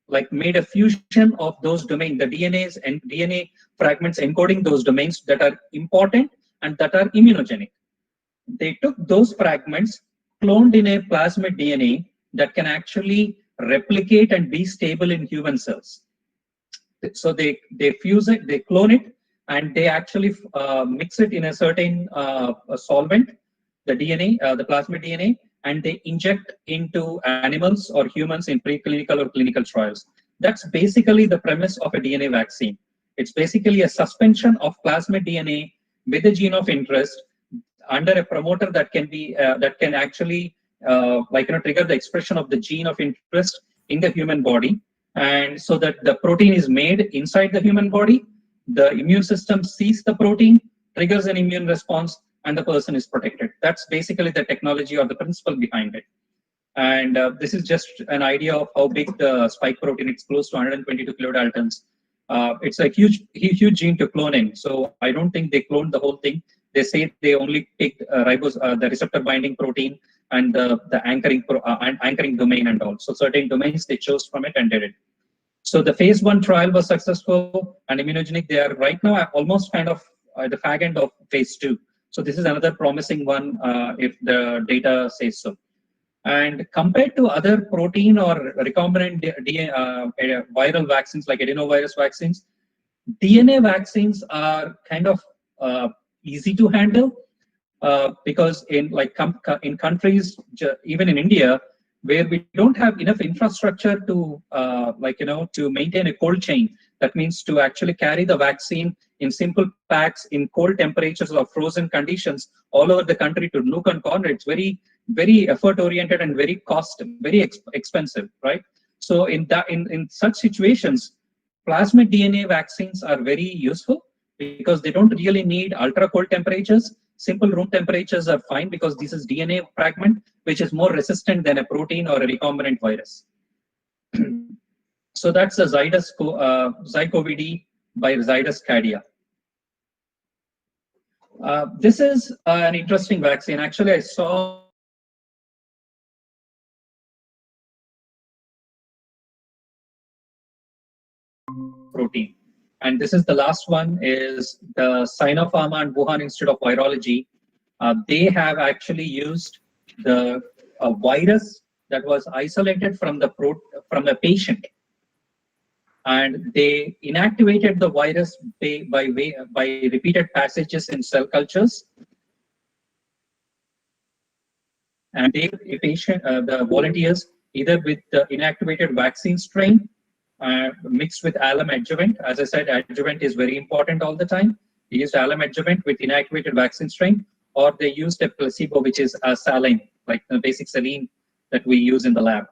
like made a fusion of those domains, the DNAs and DNA fragments encoding those domains that are important and that are immunogenic. They took those fragments, cloned in a plasmid DNA that can actually replicate and be stable in human cells. So they fuse it, they clone it, and they actually mix it in a certain solvent, the DNA, the plasmid DNA, and they inject into animals or humans in preclinical or clinical trials. That's basically the premise of a DNA vaccine. It's basically a suspension of plasmid DNA with a gene of interest under a promoter that can be that can actually trigger the expression of the gene of interest in the human body, and so that the protein is made inside the human body. The immune system sees the protein, triggers an immune response, and the person is protected. That's basically the technology or the principle behind it. And this is just an idea of how big the spike protein. It's close to 122 kilodaltons. It's a huge gene to clone in. So I don't think they cloned the whole thing. They say they only picked the receptor binding protein and the anchoring domain and all. So certain domains they chose from it and did it. So the phase 1 trial was successful, and immunogenic. They are right now almost kind of the fag end of phase 2. So this is another promising one if the data says so. And compared to other protein or recombinant viral vaccines like adenovirus vaccines, DNA vaccines are kind of easy to handle because in countries, even in India, where we don't have enough infrastructure to to maintain a cold chain. That means to actually carry the vaccine in simple packs in cold temperatures or frozen conditions all over the country to nook and corner. It's very effort oriented and very expensive, right? So in such situations, plasmid DNA vaccines are very useful because they don't really need ultra cold temperatures. Simple room temperatures are fine because this is DNA fragment, which is more resistant than a protein or a recombinant virus. So that's the Zycovid by Zydus Cadia. This is an interesting vaccine. Actually, I saw protein. And this is the last one, is the Sinopharma and Wuhan Institute of Virology. They have actually used the virus that was isolated from a patient, and they inactivated the virus by repeated passages in cell cultures. And they the volunteers either with the inactivated vaccine strain mixed with alum adjuvant. As I said, adjuvant is very important all the time. They used alum adjuvant with inactivated vaccine strain, or they used a placebo, which is a saline, like the basic saline that we use in the lab.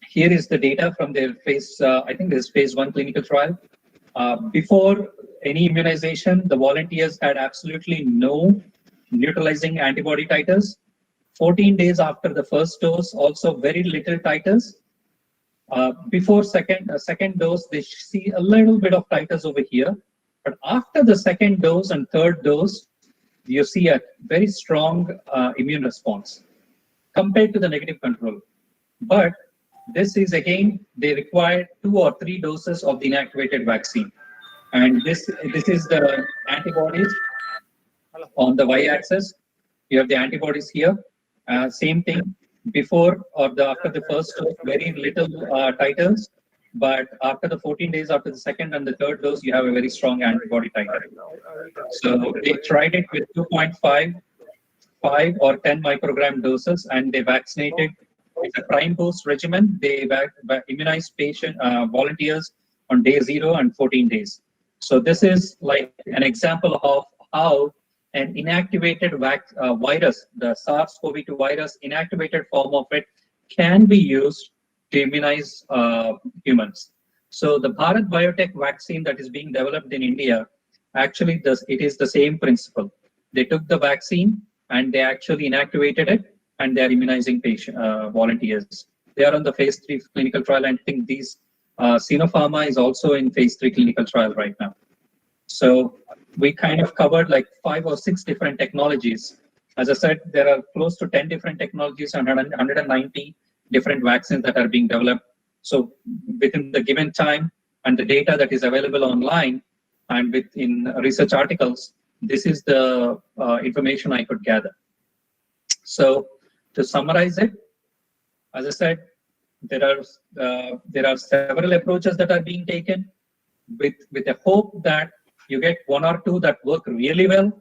Here is the data from their I think this is phase 1 clinical trial. Before any immunization, the volunteers had absolutely no neutralizing antibody titers. 14 days after the first dose, also very little titers. Before second dose, they see a little bit of titers over here. But after the second dose and third dose, you see a very strong immune response compared to the negative control. But this is again, they require 2 or 3 doses of the inactivated vaccine. And this is the antibodies on the y-axis. You have the antibodies here. Same thing, before or after the first dose, very little titers. But after the 14 days after the second and the third dose, you have a very strong antibody titer. So they tried it with 2.5, 5 or 10 microgram doses, and they vaccinated. It's a prime boost regimen. They immunized volunteers on day 0 and 14 days. So this is like an example of how an inactivated virus, the SARS-CoV-2 virus, inactivated form of it, can be used to immunize humans. So the Bharat Biotech vaccine that is being developed in India, actually it is the same principle. They took the vaccine and they actually inactivated it, and they are immunizing volunteers. They are on the phase 3 clinical trial, and I think these Sinopharma is also in phase 3 clinical trial right now. So we kind of covered like 5 or 6 different technologies. As I said, there are close to 10 different technologies and 190 different vaccines that are being developed. So within the given time and the data that is available online and within research articles, this is the information I could gather. So to summarize it, as I said, there are several approaches that are being taken. with a hope that you get one or two that work really well,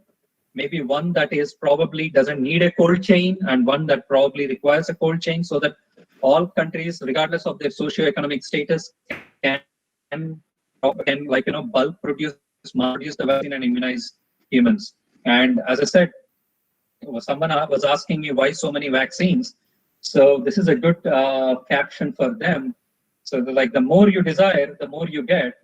maybe one that is probably doesn't need a cold chain and one that probably requires a cold chain, so that all countries, regardless of their socio-economic status, can bulk produce, mass produce the vaccine and immunize humans. And as I said, someone was asking me why so many vaccines. So this is a good caption for them. So the more you desire, the more you get,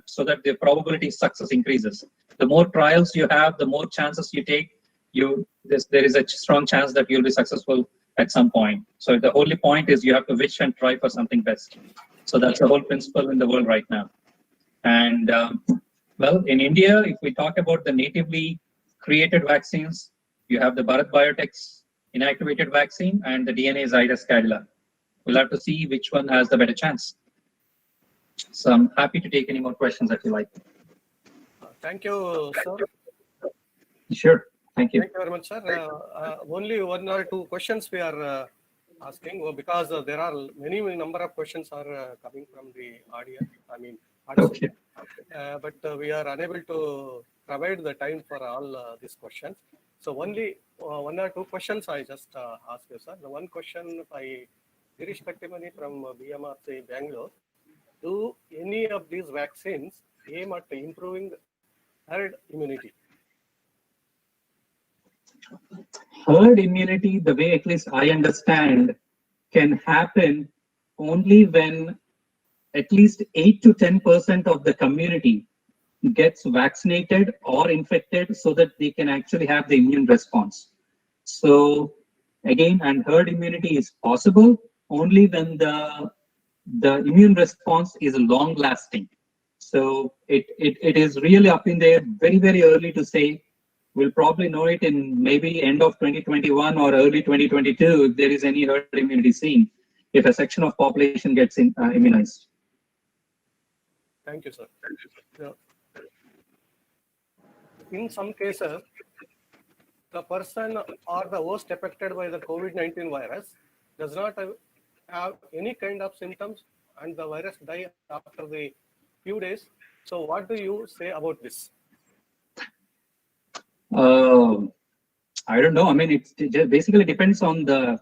so that the probability of success increases. The more trials you have, the more chances you take, there is a strong chance that you'll be successful at some point. So the only point is you have to wish and try for something best. So that's the whole principle in the world right now. And well, in India, if we talk about the natively created vaccines, you have the Bharat Biotech's inactivated vaccine and the DNA Zydus Cadila. We'll have to see which one has the better chance. So I'm happy to take any more questions if you like. Thank you, sir. Sure. Thank you. Thank you very much, sir. Only one or two questions we are asking, because there are many number of questions are coming from the audience. I mean, okay. But we are unable to provide the time for all these questions. So only one or two questions I just ask you, sir. The one question by Girish Kattimani from BMRC Bangalore: do any of these vaccines aim at improving herd immunity? Herd immunity, the way at least I understand, can happen only when at least 8 to 10% of the community gets vaccinated or infected, so that they can actually have the immune response. So again, and herd immunity is possible only when the immune response is long lasting. So it is really up in there, very, very early to say. We'll probably know it in maybe end of 2021 or early 2022 if there is any herd immunity seen, if a section of population gets immunized. Thank you, sir. In some cases, the person or the host affected by the COVID-19 virus does not have any kind of symptoms, and the virus dies after the few days. So what do you say about this? I don't know. I mean, it basically depends on the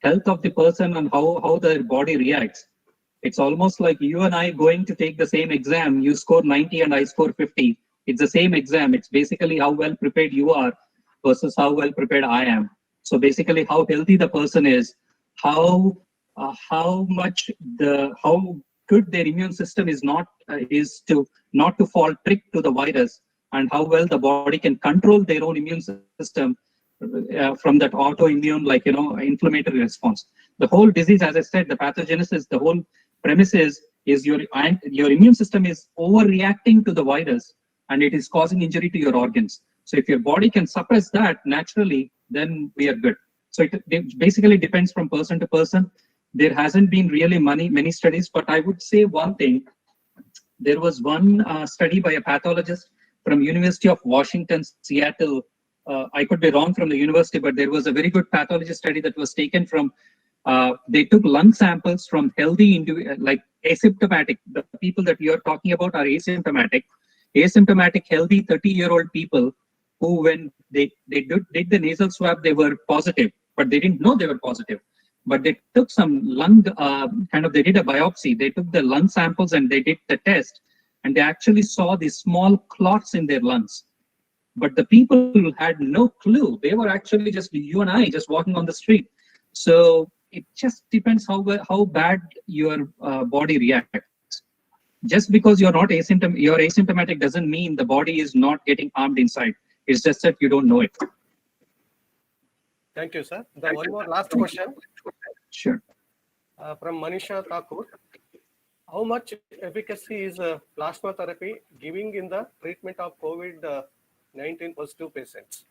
health of the person and how their body reacts. It's almost like you and I going to take the same exam. You score 90 and I score 50. It's the same exam. It's basically how well prepared you are versus how well prepared I am. So basically, how healthy the person is, how good their immune system is not to fall trick to the virus, and how well the body can control their own immune system from that autoimmune, inflammatory response. The whole disease, as I said, the pathogenesis, the whole premise is your immune system is overreacting to the virus, and it is causing injury to your organs. So if your body can suppress that naturally, then we are good. So it basically depends from person to person. There hasn't been really many studies, but I would say one thing. There was one study by a pathologist from University of Washington, Seattle. I could be wrong from the university, but there was a very good pathology study that was taken from, they took lung samples from healthy, asymptomatic, the people that you're talking about are asymptomatic, healthy 30-year-old people who, when they did the nasal swab, they were positive, but they didn't know they were positive. But they took some lung, they did a biopsy. They took the lung samples and they did the test, and they actually saw these small clots in their lungs. But the people had no clue. They were actually just you and I just walking on the street. So it just depends how bad your body reacts. Just because you're asymptomatic doesn't mean the body is not getting harmed inside. It's just that you don't know it. Thank you, sir. One more last question. Sure. From Manisha Thakur. How much efficacy is plasma therapy giving in the treatment of COVID-19 positive patients?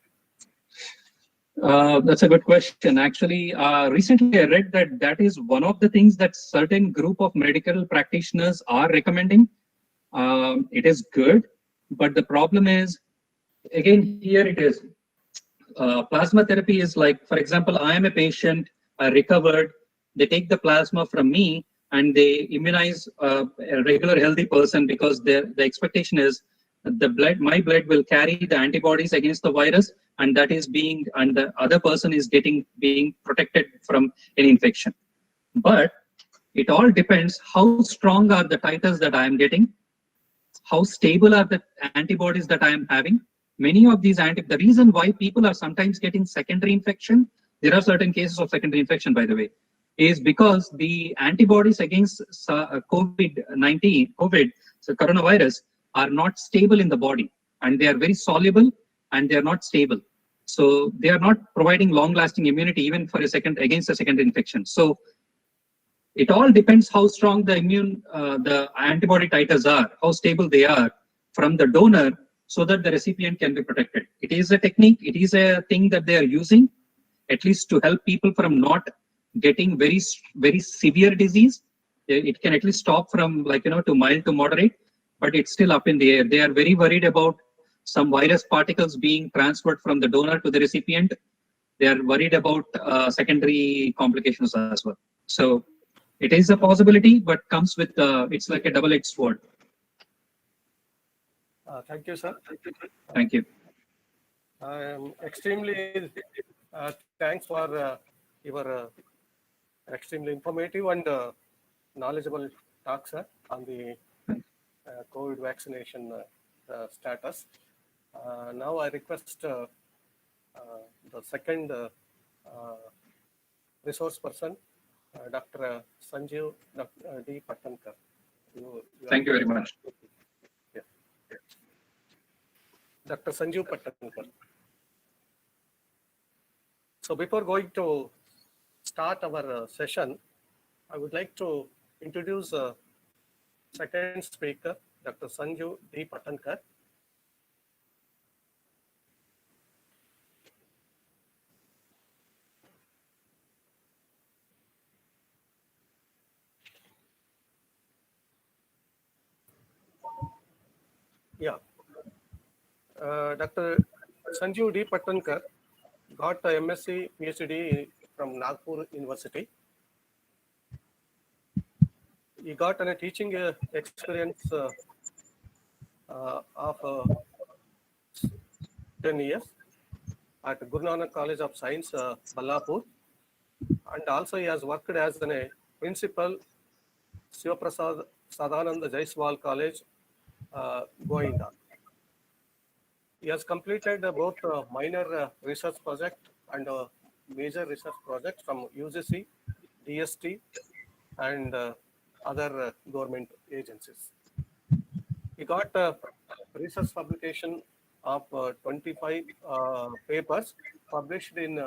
That's a good question. Actually, recently I read that is one of the things that certain group of medical practitioners are recommending. It is good, but the problem is, again, here it is. Plasma therapy is like, for example, I am a patient, I recovered, they take the plasma from me, and they immunize a regular healthy person because the expectation is my blood will carry the antibodies against the virus, and that is and the other person is being protected from any infection. But it all depends how strong are the titers that I am getting, how stable are the antibodies that I am having. Many of these the reason why people are sometimes getting secondary infection, there are certain cases of secondary infection, by the way, is because the antibodies against COVID, so coronavirus, are not stable in the body, and they are very soluble and they are not stable. So they are not providing long-lasting immunity even for against a secondary infection. So it all depends how strong the the antibody titers are, how stable they are from the donor, so that the recipient can be protected. It is a technique, it is a thing that they are using, at least to help people from not getting very severe disease. It can at least stop from to mild to moderate, but it's still up in the air. They are very worried about some virus particles being transferred from the donor to the recipient. They are worried about secondary complications as well. So it is a possibility, but comes with it's like a double-edged sword. Thank you, sir. Thank you. I am extremely thanks for your extremely informative and knowledgeable talk, sir, on the COVID vaccination status. Now I request the second resource person, Dr. Sanjeev D. Patankar. Thank you very much. Yeah. Dr. Sanjeev Patankar. So before going to start our session, I would like to introduce second speaker, Dr. Sanjeev D. Patankar. Yeah. Dr. Sanjeev D. Patankar got a MSc PhD from Nagpur University. He got a teaching experience of 10 years at Guru Nanak College of Science, Ballapur, and also he has worked as a principal, Sivaprasad Sadananda Jaiswal College, Goinda. He has completed both minor research project and major research project from UGC, DST, and other government agencies. He got a research publication of 25 papers published in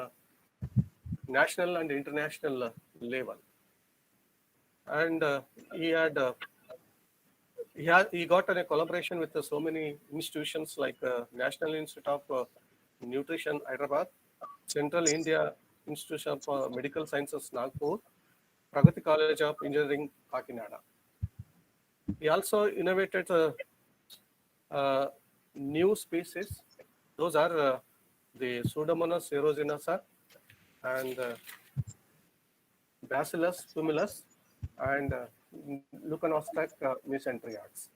national and international level. And he got a collaboration with so many institutions like National Institute of Nutrition, Hyderabad, Central India Institute of Medical Sciences, Nagpur, Pragati College of Engineering, Kakinada. He also innovated new species. Those are the Pseudomonas aeruginosa and Bacillus humulus and Leuconostoc mesenteriads.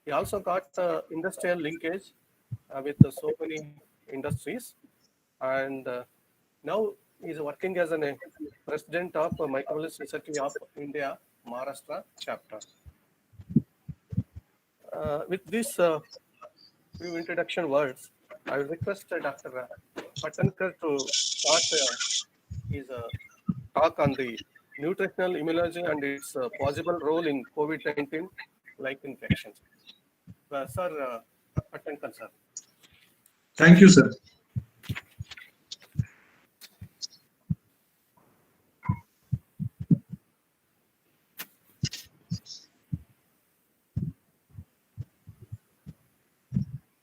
He also got industrial linkage with so many industries, and now he is working as a president of Microbiologists Society of India, Maharashtra chapter. With these few introduction words, I will request Dr. Patankar to start his talk on the nutritional immunology and its possible role in COVID-19 like infections. Sir, Patankar, sir. Thank you, sir.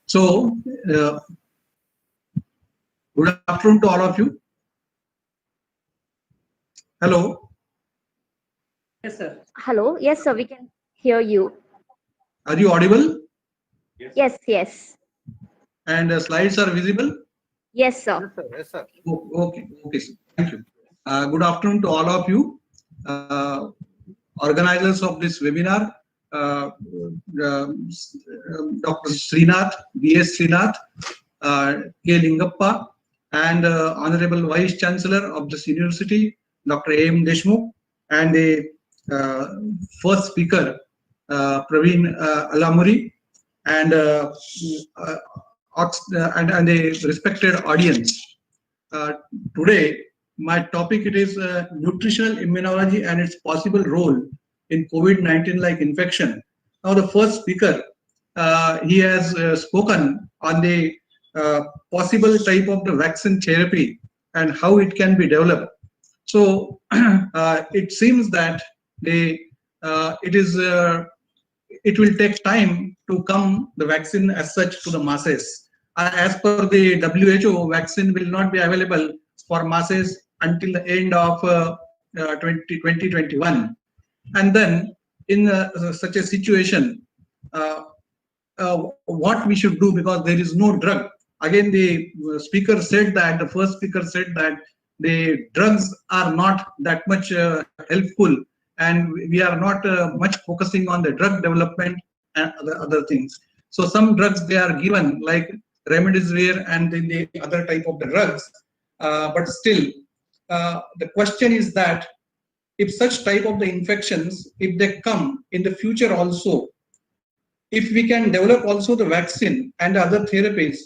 So, good afternoon to all of you. Hello. Yes, sir. Hello. Yes, sir. We can hear you. Are you audible? Yes, yes. And slides are visible? Yes, sir. Yes, sir. Okay, sir. Thank you. Good afternoon to all of you. organizers of this webinar, Dr. Srinath, B.S. Srinath, K. Lingappa, and Honorable Vice Chancellor of this university, Dr. A.M. Deshmukh, and the first speaker, Praveen Alamuri, and and a respected audience. Today, my topic it is nutritional immunology and its possible role in COVID-19 like infection. Now, the first speaker, he has spoken on the possible type of the vaccine therapy and how it can be developed. So it seems that it will take time to come the vaccine as such to the masses. As per the WHO, vaccine will not be available for masses until the end of 2021. And then in such a situation, what we should do, because there is no drug. Again, the speaker said that, the first speaker said that the drugs are not that much helpful, and we are not much focusing on the drug development and other things. So some drugs they are given like remdesivir and the other type of the drugs, but still the question is that if such type of the infections, if they come in the future also, if we can develop also the vaccine and other therapies,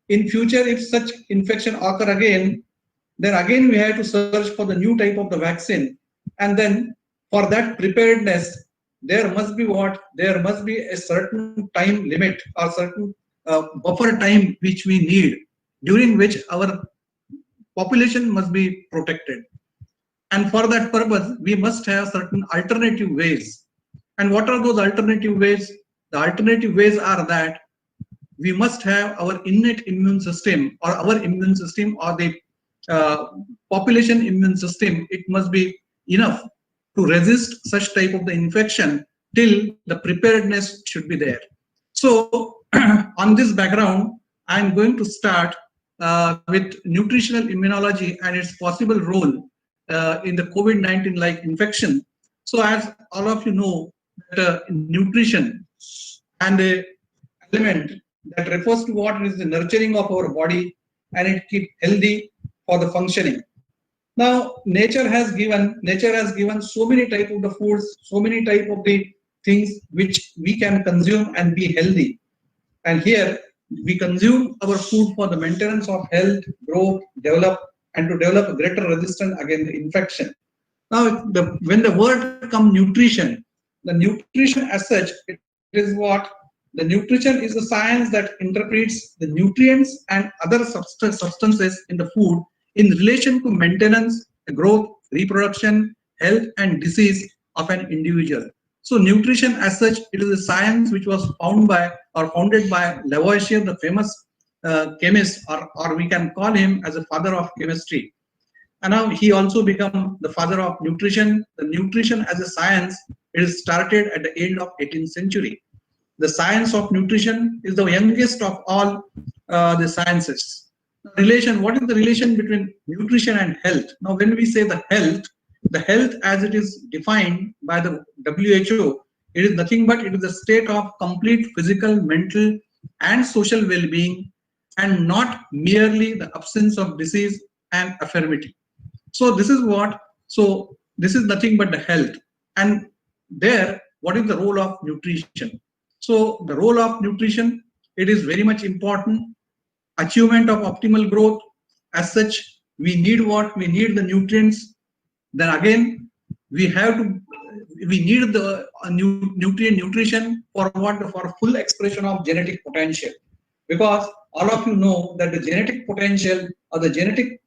in future if such infection occur again, then again we have to search for the new type of the vaccine, and then for that preparedness there must be what? There must be a certain time limit or certain buffer time which we need, during which our population must be protected. And for that purpose, we must have certain alternative ways. And what are those alternative ways? The alternative ways are that we must have our innate immune system, or our immune system, or the population immune system. It must be enough to resist such type of the infection till the preparedness should be there. So on this background, I am going to start with nutritional immunology and its possible role in the COVID-19 like infection. So as all of you know, that nutrition and the element that refers to what is the nurturing of our body, and it keep healthy for the functioning. Now, nature has given so many type of the foods, so many type of the things which we can consume and be healthy. And here we consume our food for the maintenance of health, growth, develop, and to develop a greater resistance against the infection. Now, when the word comes nutrition, the nutrition as such, it is what? The nutrition is the science that interprets the nutrients and other substances in the food in relation to maintenance, growth, reproduction, health, and disease of an individual. So nutrition as such, it is a science which was founded by Lavoisier, the famous chemist, or we can call him as a father of chemistry. And now he also became the father of nutrition. The nutrition as a science, it is started at the end of 18th century. The science of nutrition is the youngest of all the sciences. What is the relation between nutrition and health? Now, when we say the health as it is defined by the WHO, it is nothing but it is a state of complete physical, mental, and social well-being, and not merely the absence of disease and infirmity. So this is what, so this is nothing but the health. And there, what is the role of nutrition? So the role of nutrition, it is very much important. Achievement of optimal growth. As such, we need what? We need the nutrients. Then again, we need the nutrition for what? For full expression of genetic potential. Because all of you know that the genetic potential or the genetic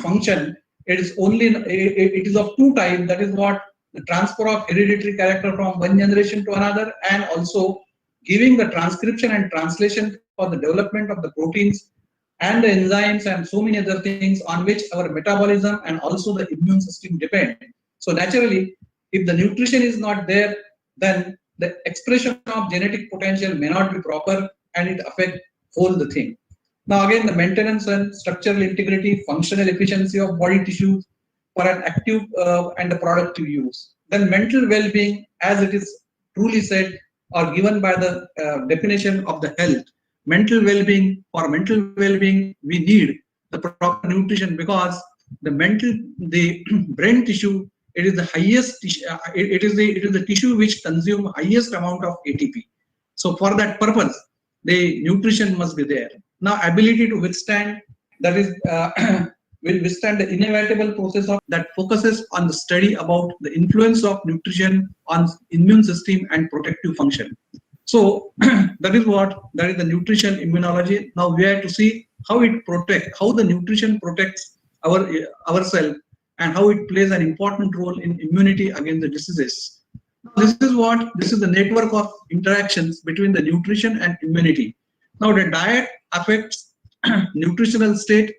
function, it is of two types. That is what? The transfer of hereditary character from one generation to another, and also giving the transcription and translation for the development of the proteins and the enzymes and so many other things on which our metabolism and also the immune system depend. So naturally, if the nutrition is not there, then the expression of genetic potential may not be proper, and it affects whole the thing. Now again, the maintenance and structural integrity, functional efficiency of body tissues for an active and a productive use. then mental well-being, as it is truly said or given by the definition of the health, mental well-being, for mental well-being, we need the proper nutrition, because the brain tissue, it is the highest it is the tissue which consume highest amount of ATP. So for that purpose, the nutrition must be there. Now, ability to withstand, that is will withstand the inevitable process of that focuses on the study about the influence of nutrition on immune system and protective function. So that is the nutrition immunology. Now we have to see how the nutrition protects ourselves, and how it plays an important role in immunity against the diseases. This is the network of interactions between the nutrition and immunity. Now the diet affects nutritional state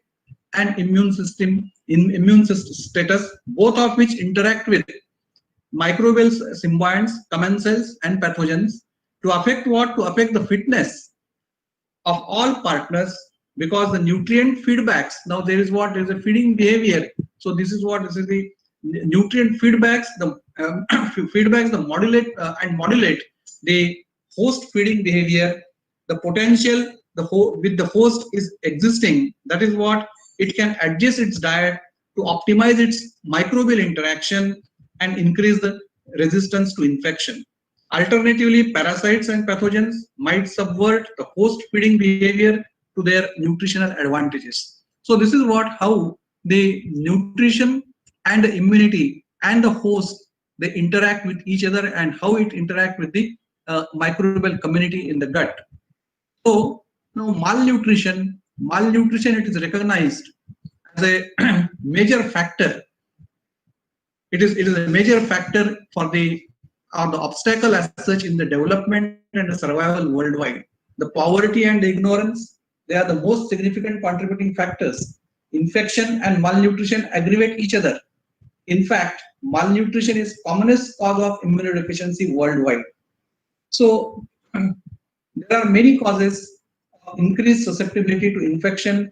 and immune system status, both of which interact with microbial symbionts, commensals, and pathogens to affect what? To affect the fitness of all partners, because the nutrient feedbacks, now there is a feeding behavior. So this is the nutrient feedbacks, the feedbacks the modulate the host feeding behavior. The potential with the host is existing, that is what it can adjust its diet to optimize its microbial interaction and increase the resistance to infection. Alternatively, parasites and pathogens might subvert the host feeding behavior to their nutritional advantages. So this is how the nutrition and the immunity and the host, they interact with each other, and how it interact with the microbial community in the gut. So now malnutrition, it is recognized as a major factor. It is a major factor for the obstacle as such in the development and the survival worldwide. The poverty and the ignorance, they are the most significant contributing factors. Infection and malnutrition aggravate each other. In fact, malnutrition is commonest cause of immunodeficiency worldwide. So there are many causes of increased susceptibility to infection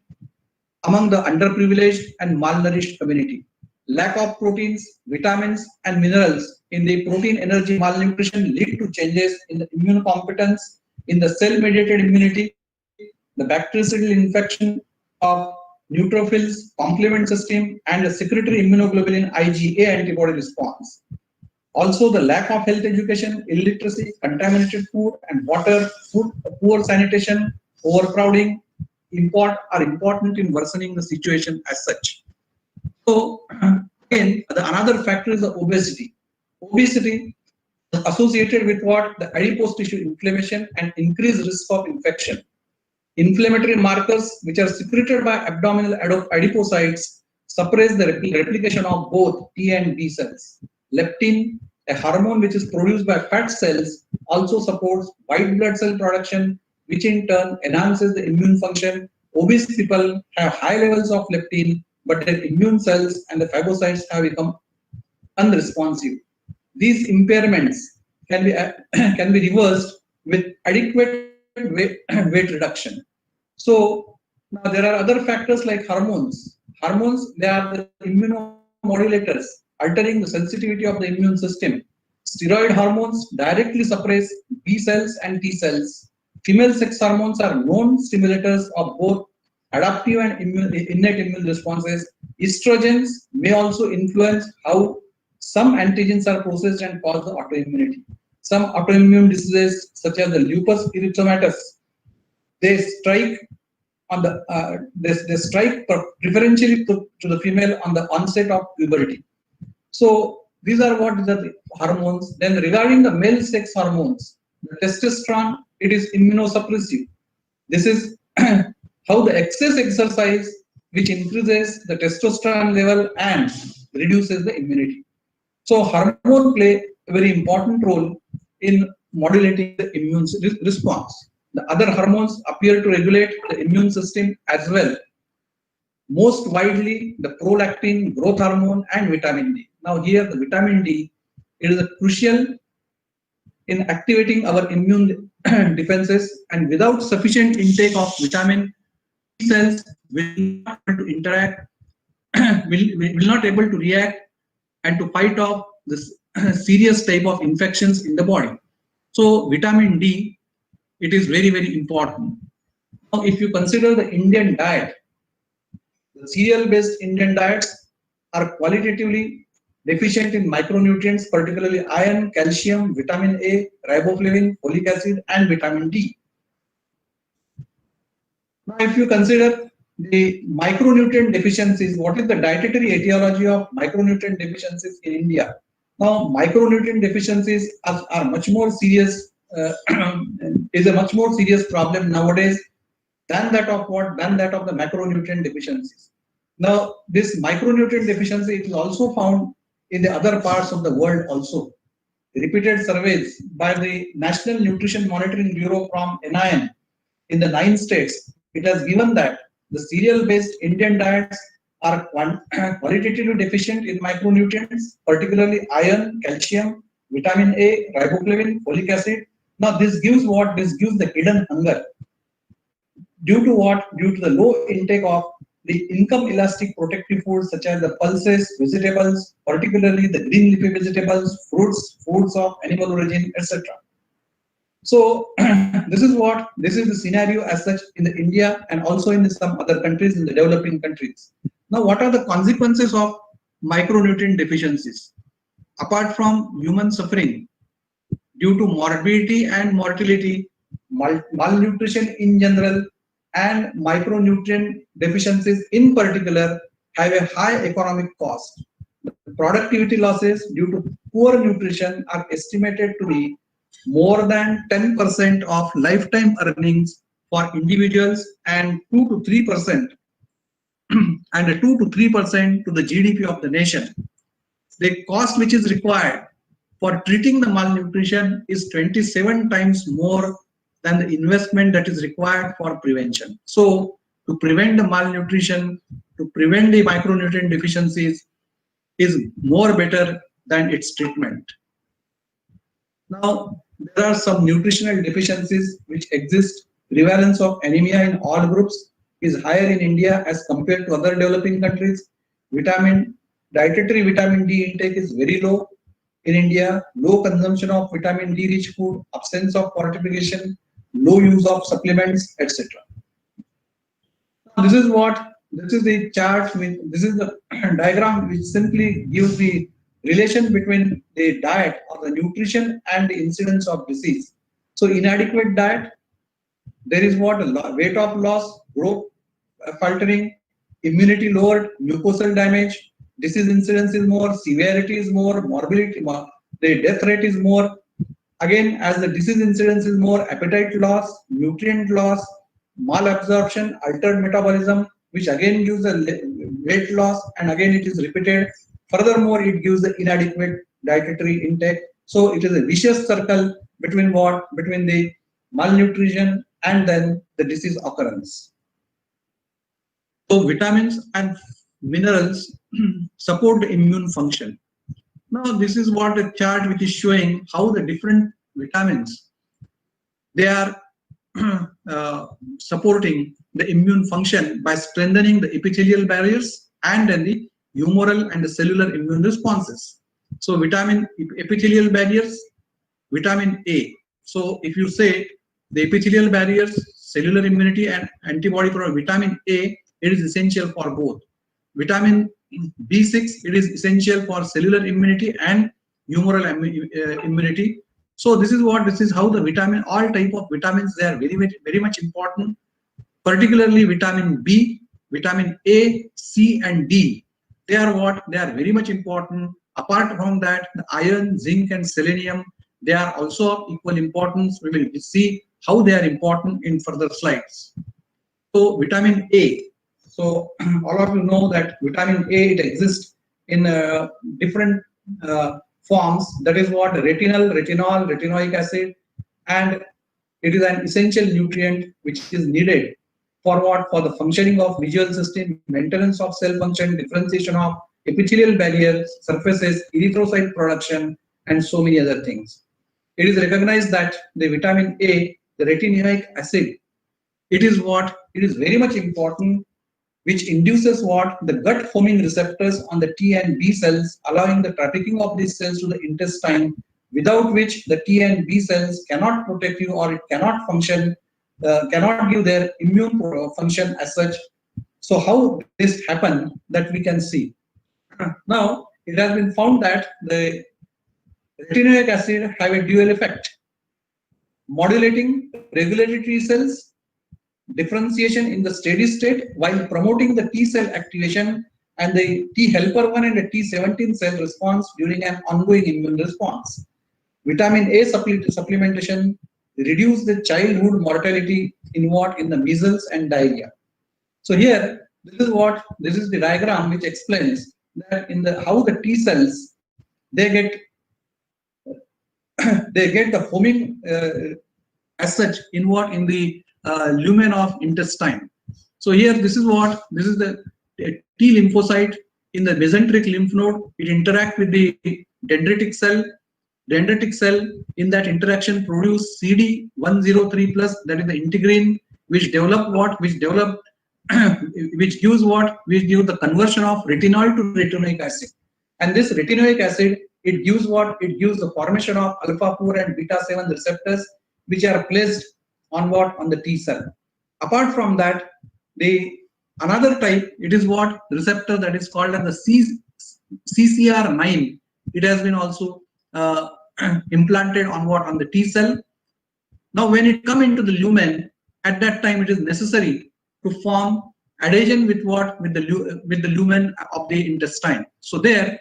among the underprivileged and malnourished community. Lack of proteins, vitamins, and minerals in the protein energy malnutrition lead to changes in the immune competence, in the cell-mediated immunity, the bactericidal infection of neutrophils, complement system, and the secretory immunoglobulin IgA antibody response. Also, the lack of health education, illiteracy, contaminated food and water, poor sanitation, overcrowding are important in worsening the situation as such. So again, another factor is the obesity. Obesity is associated with what? The adipose tissue inflammation and increased risk of infection. Inflammatory markers which are secreted by abdominal adipocytes suppress the replication of both T and B cells. Leptin, a hormone which is produced by fat cells, also supports white blood cell production, which in turn enhances the immune function. Obese people have high levels of leptin, but their immune cells and the phagocytes have become unresponsive. These impairments can be reversed with adequate weight reduction. So now there are other factors like hormones. Hormones, they are the immunomodulators, altering the sensitivity of the immune system. Steroid hormones directly suppress B cells and T cells. Female sex hormones are known stimulators of both adaptive and innate immune responses. Estrogens may also influence how some antigens are processed and cause the autoimmunity. Some autoimmune diseases, such as the lupus erythematosus, they strike preferentially to the female on the onset of puberty. So these are what the hormones. Then regarding the male sex hormones, the testosterone, it is immunosuppressive. This is how the excess exercise which increases the testosterone level and reduces the immunity. So hormone play a very important role in modulating the immune response. The other hormones appear to regulate the immune system as well. Most widely, the prolactin, growth hormone, and vitamin D. Now here, the vitamin D, it is crucial in activating our immune defenses, and without sufficient intake of vitamin, T cells will not able to interact, will not able to react and to fight off this serious type of infections in the body. So vitamin D, it is very, very important. Now, if you consider the Indian diet, the cereal-based Indian diets are qualitatively deficient in micronutrients, particularly iron, calcium, vitamin A, riboflavin, folic acid, and vitamin D. Now, if you consider the micronutrient deficiencies, what is the dietary etiology of micronutrient deficiencies in India? Now, micronutrient deficiencies are much more serious, is a much more serious problem nowadays than that of what? Than that of the macronutrient deficiencies. Now, this micronutrient deficiency is also found in the other parts of the world also. Repeated surveys by the National Nutrition Monitoring Bureau from NIM in the 9 states, it has given that the cereal-based Indian diets are qualitatively deficient in micronutrients, particularly iron, calcium, vitamin A, riboflavin, folic acid. Now, this gives what? This gives the hidden hunger. Due to what? Due to the low intake of the income elastic protective foods such as the pulses, vegetables, particularly the green leafy vegetables, fruits, foods of animal origin, etc. So this is the scenario as such in the India and also in some other countries, in the developing countries. Now, what are the consequences of micronutrient deficiencies? Apart from human suffering due to morbidity and mortality, malnutrition in general, and micronutrient deficiencies in particular have a high economic cost. The productivity losses due to poor nutrition are estimated to be more than 10% of lifetime earnings for individuals and 2 to 3% and 2 to 3% to the GDP of the nation. The cost which is required for treating the malnutrition is 27 times more than the investment that is required for prevention. So, to prevent the malnutrition, to prevent the micronutrient deficiencies is more better than its treatment. Now, there are some nutritional deficiencies which exist. Prevalence of anemia in all groups is higher in India as compared to other developing countries. Dietary vitamin D intake is very low in India. Low consumption of vitamin D rich food, absence of fortification, low use of supplements, etc. This is the chart. This is the diagram which simply gives the relation between the diet or the nutrition and the incidence of disease. So inadequate diet, there is what? Weight of loss, growth faltering, immunity lowered, mucosal damage, disease incidence is more, severity is more, morbidity, the death rate is more. Again, as the disease incidence is more, appetite loss, nutrient loss, malabsorption, altered metabolism, which again gives the weight loss, and again it is repeated. Furthermore, it gives the inadequate dietary intake. So it is a vicious circle between what? Between the malnutrition and then the disease occurrence. So vitamins and minerals support the immune function. Now this is what a chart which is showing how the different vitamins, they are supporting the immune function by strengthening the epithelial barriers and then the humoral and the cellular immune responses. So epithelial barriers, vitamin A. So if you say the epithelial barriers, cellular immunity and antibody for vitamin A, it is essential for both. Vitamin B6, it is essential for cellular immunity and humoral immunity. So this is how the vitamin, all type of vitamins, they are very much important. Particularly vitamin B, vitamin A, C and D. They are what? They are very much important. Apart from that, the iron, zinc and selenium, they are also of equal importance. We will see how they are important in further slides. So vitamin A. So all of you know that vitamin A, it exists in different forms. That is what? Retinol, retinoic acid, and it is an essential nutrient which is needed for what? For the functioning of visual system, maintenance of cell function, differentiation of epithelial barriers, surfaces, erythrocyte production, and so many other things. It is recognized that the vitamin A, the retinoic acid, it is what? It is very much important which induces what? The gut homing receptors on the T and B cells, allowing the trafficking of these cells to the intestine, without which the T and B cells cannot protect you, or it cannot function, cannot give their immune function as such. So how this happen, that we can see. Now, it has been found that the retinoic acid have a dual effect, modulating regulatory T cells differentiation in the steady state while promoting the T cell activation and the T helper 1 and the T17 cell response during an ongoing immune response. Vitamin A supplementation reduce the childhood mortality in what? In the measles and diarrhea. So here, this is the diagram which explains that in the how the T cells they get the homing as such in what? In the lumen of intestine. So here, this is the T lymphocyte in the mesenteric lymph node. It interact with the dendritic cell. Dendritic cell in that interaction produce CD103 plus, that is the integrin, which develop what? Which develop which gives what? Which gives the conversion of retinol to retinoic acid. And this retinoic acid, it gives what? It gives the formation of alpha 4 and beta 7 receptors, which are placed on what? On the T cell. Apart from that, the another type, it is what? Receptor that is called as the CCR9. It has been also implanted on what? On the T cell. Now, when it come into the lumen, at that time it is necessary to form adhesion with what? With the lumen of the intestine. So there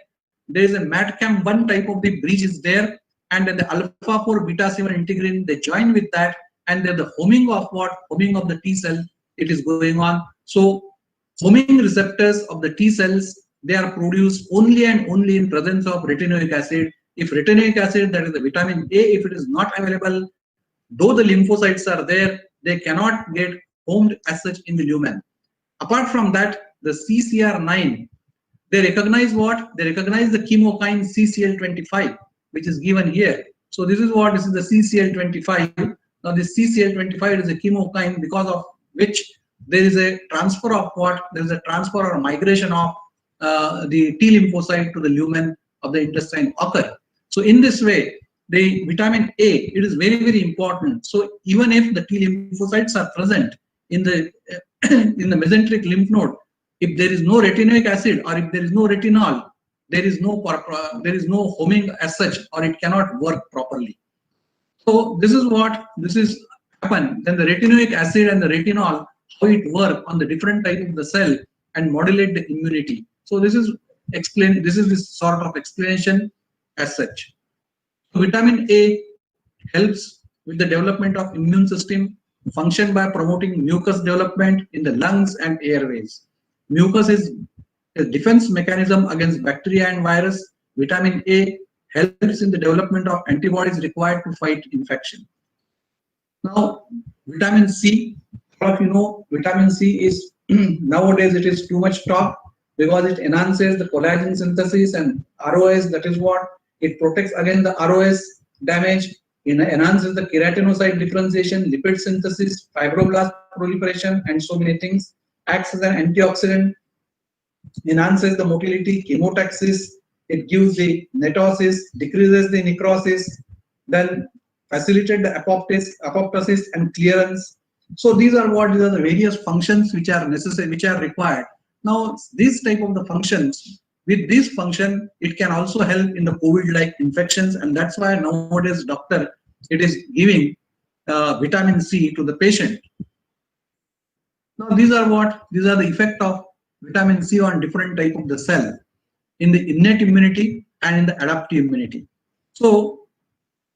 is a MADCAM1 type of the bridge is there, and then the alpha 4 beta 7 integrin, they join with that, and then the homing of what? Homing of the T cell, it is going on. So homing receptors of the T cells, they are produced only and only in presence of retinoic acid. If retinoic acid, that is the vitamin A, if it is not available, though the lymphocytes are there, they cannot get homed as such in the lumen. Apart from that, the CCR9, they recognize what? They recognize the chemokine CCL25, which is given here. So this is what? This is the CCL25. Now this CCL25 is a chemokine because of which there is a transfer of what? There is a transfer or migration of the T lymphocyte to the lumen of the intestine occur. So in this way, the vitamin A, it is very, very important. So even if the T lymphocytes are present in the in the mesenteric lymph node, if there is no retinoic acid or if there is no retinol, there is no homing as such, or it cannot work properly. So this is happen. Then the retinoic acid and the retinol, how it work on the different type of the cell and modulate the immunity. So this is this sort of explanation as such. So vitamin A helps with the development of immune system, function by promoting mucus development in the lungs and airways. Mucus is a defense mechanism against bacteria and virus. Vitamin A helps in the development of antibodies required to fight infection. Now, vitamin C, all of you know, vitamin C is nowadays it is too much talk because it enhances the collagen synthesis and ROS, that is what? It protects against the ROS damage, enhances the keratinocyte differentiation, lipid synthesis, fibroblast proliferation, and so many things. Acts as an antioxidant, enhances the motility, chemotaxis, it gives the netosis, decreases the necrosis, then facilitate the apoptosis and clearance. So these are the various functions which are necessary, which are required. Now, this type of the functions, with this function, it can also help in the COVID-like infections, and that's why nowadays doctor, it is giving vitamin C to the patient. Now, these are the effect of vitamin C on different type of the cell in the innate immunity and in the adaptive immunity. So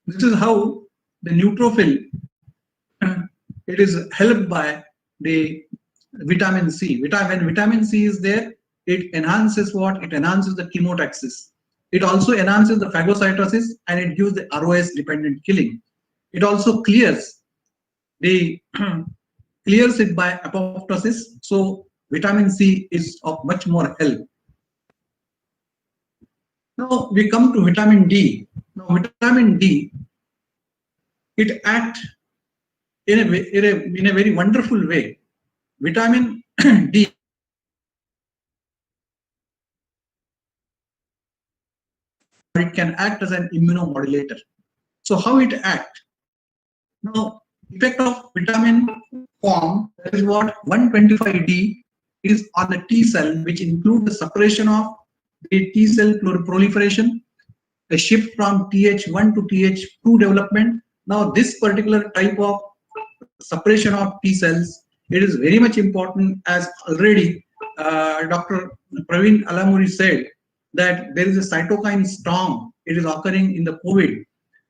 this is how the neutrophil, it is helped by the vitamin C. When vitamin C is there, it enhances what? It enhances the chemotaxis. It also enhances the phagocytosis and it gives the ROS dependent killing. It also clears it by apoptosis. So vitamin C is of much more help. Now we come to vitamin D. Now vitamin D, it acts in a very wonderful way. Vitamin D it can act as an immunomodulator. So how it acts? Now, effect of vitamin form, that is what 125D is on the T cell, which include the suppression of the T cell proliferation, a shift from Th1 to Th2 development. Now, this particular type of suppression of T cells, it is very much important, as already Dr. Praveen Alamuri said, that there is a cytokine storm. It is occurring in the COVID.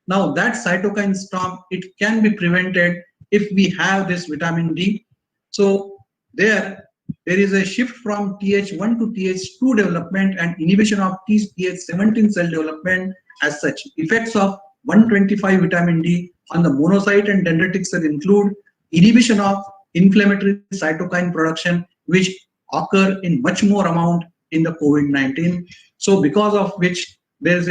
Now that cytokine storm, it can be prevented if we have this vitamin D. So there is a shift from Th1 to Th2 development and inhibition of Th17 cell development as such. Effects of 125 vitamin D on the monocyte and dendritic cell include inhibition of inflammatory cytokine production, which occur in much more amount in the COVID-19. So because of which there is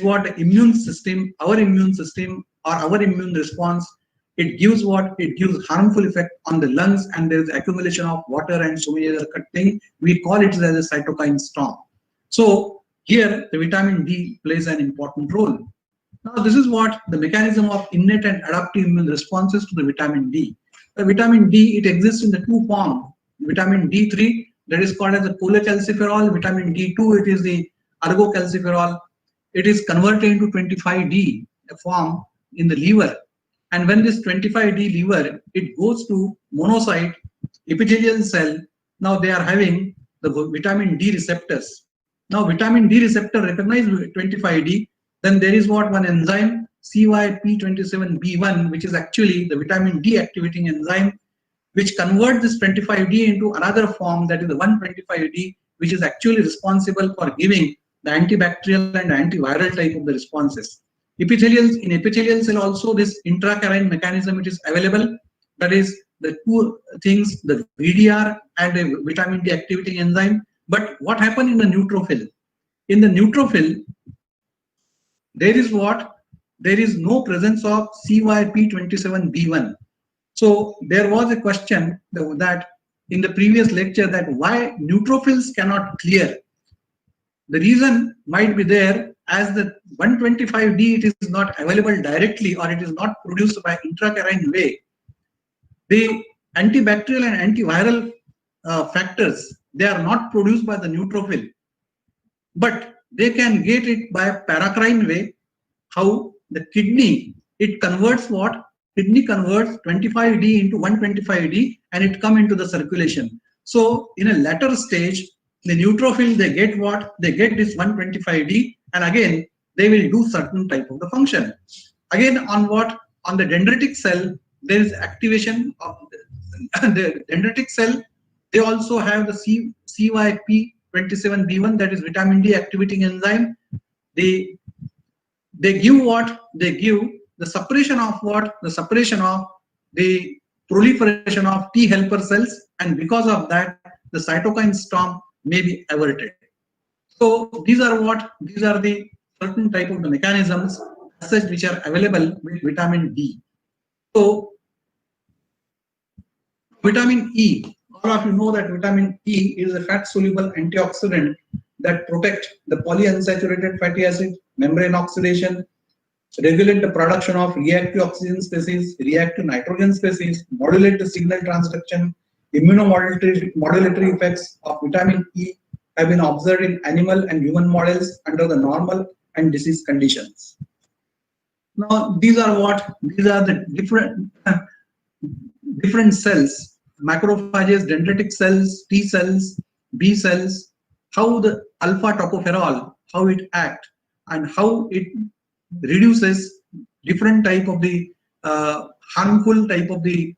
what the immune system, our immune system or our immune response, it gives what? It gives harmful effect on the lungs, and there is accumulation of water and so many other things. We call it as a cytokine storm. So here the vitamin D plays an important role. Now this is what the mechanism of innate and adaptive immune responses to the vitamin D. The vitamin D, it exists in the two forms. Vitamin D3, that is called as the cholecalciferol. Vitamin D2, it is the ergocalciferol. It is converted into 25D form in the liver. And when this 25D liver, it goes to monocyte, epithelial cell. Now they are having the vitamin D receptors. Now vitamin D receptor recognize 25D. Then there is what one enzyme, CYP27B1, which is actually the vitamin D activating enzyme, which converts this 25D into another form, that is the 125D, which is actually responsible for giving the antibacterial and antiviral type of the responses. In epithelial cell also, this intracarine mechanism, it is available. That is the two things, the VDR and a vitamin D activating enzyme. But what happened in the neutrophil? In the neutrophil, there is what? There is no presence of CYP27B1. So there was a question that in the previous lecture, that why neutrophils cannot clear. The reason might be there, as the 125D, it is not available directly, or it is not produced by intracarine way. The antibacterial and antiviral factors, they are not produced by the neutrophil, but they can get it by a paracrine way. How? The kidney, it converts what? Kidney converts 25D into 125D, and it come into the circulation. So in a later stage, the neutrophil, they get what? They get this 125D, and again, they will do certain type of the function. Again, on what? On the dendritic cell, there is activation of the dendritic cell. They also have the CYP27B1, that is vitamin D activating enzyme. They give what? They give the suppression of what? The suppression of the proliferation of T helper cells, and because of that, the cytokine storm may be averted. So these are what? These are the certain type of the mechanisms as such which are available with vitamin D. So vitamin E, all of you know that vitamin E is a fat soluble antioxidant that protect the polyunsaturated fatty acid, membrane oxidation, regulate the production of reactive oxygen species, reactive nitrogen species, modulate the signal transduction. Immunomodulatory effects of vitamin E have been observed in animal and human models under the normal and disease conditions. Now these are what? These are the different cells, macrophages, dendritic cells, T cells, B cells, how the alpha tocopherol, how it acts, and how it reduces different type of the harmful type of the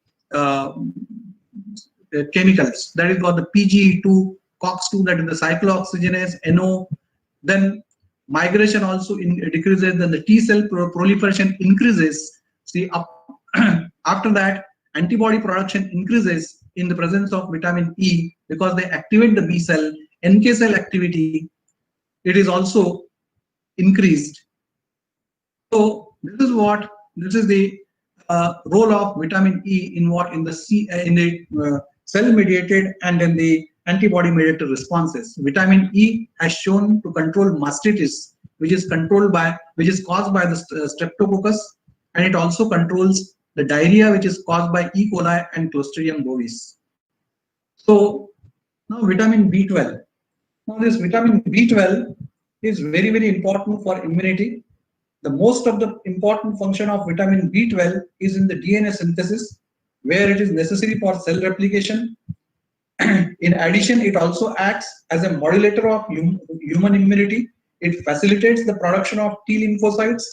chemicals. That is what the PGE2, COX2, that is the cyclooxygenase, NO. Then migration also decreases, then the T cell proliferation increases. See, after that, antibody production increases in the presence of vitamin E, because they activate the B cell. NK cell activity, it is also increased. So this is what? This is the role of vitamin E in what? In the cell mediated and then the antibody-mediated responses. Vitamin E has shown to control mastitis, which is caused by the streptococcus, and it also controls the diarrhea, which is caused by E. coli and Clostridium bovis. So now vitamin B12. Now this vitamin B12 is very, very important for immunity. The most of the important function of vitamin B12 is in the DNA synthesis, where it is necessary for cell replication. In addition, it also acts as a modulator of human immunity. It facilitates the production of T lymphocytes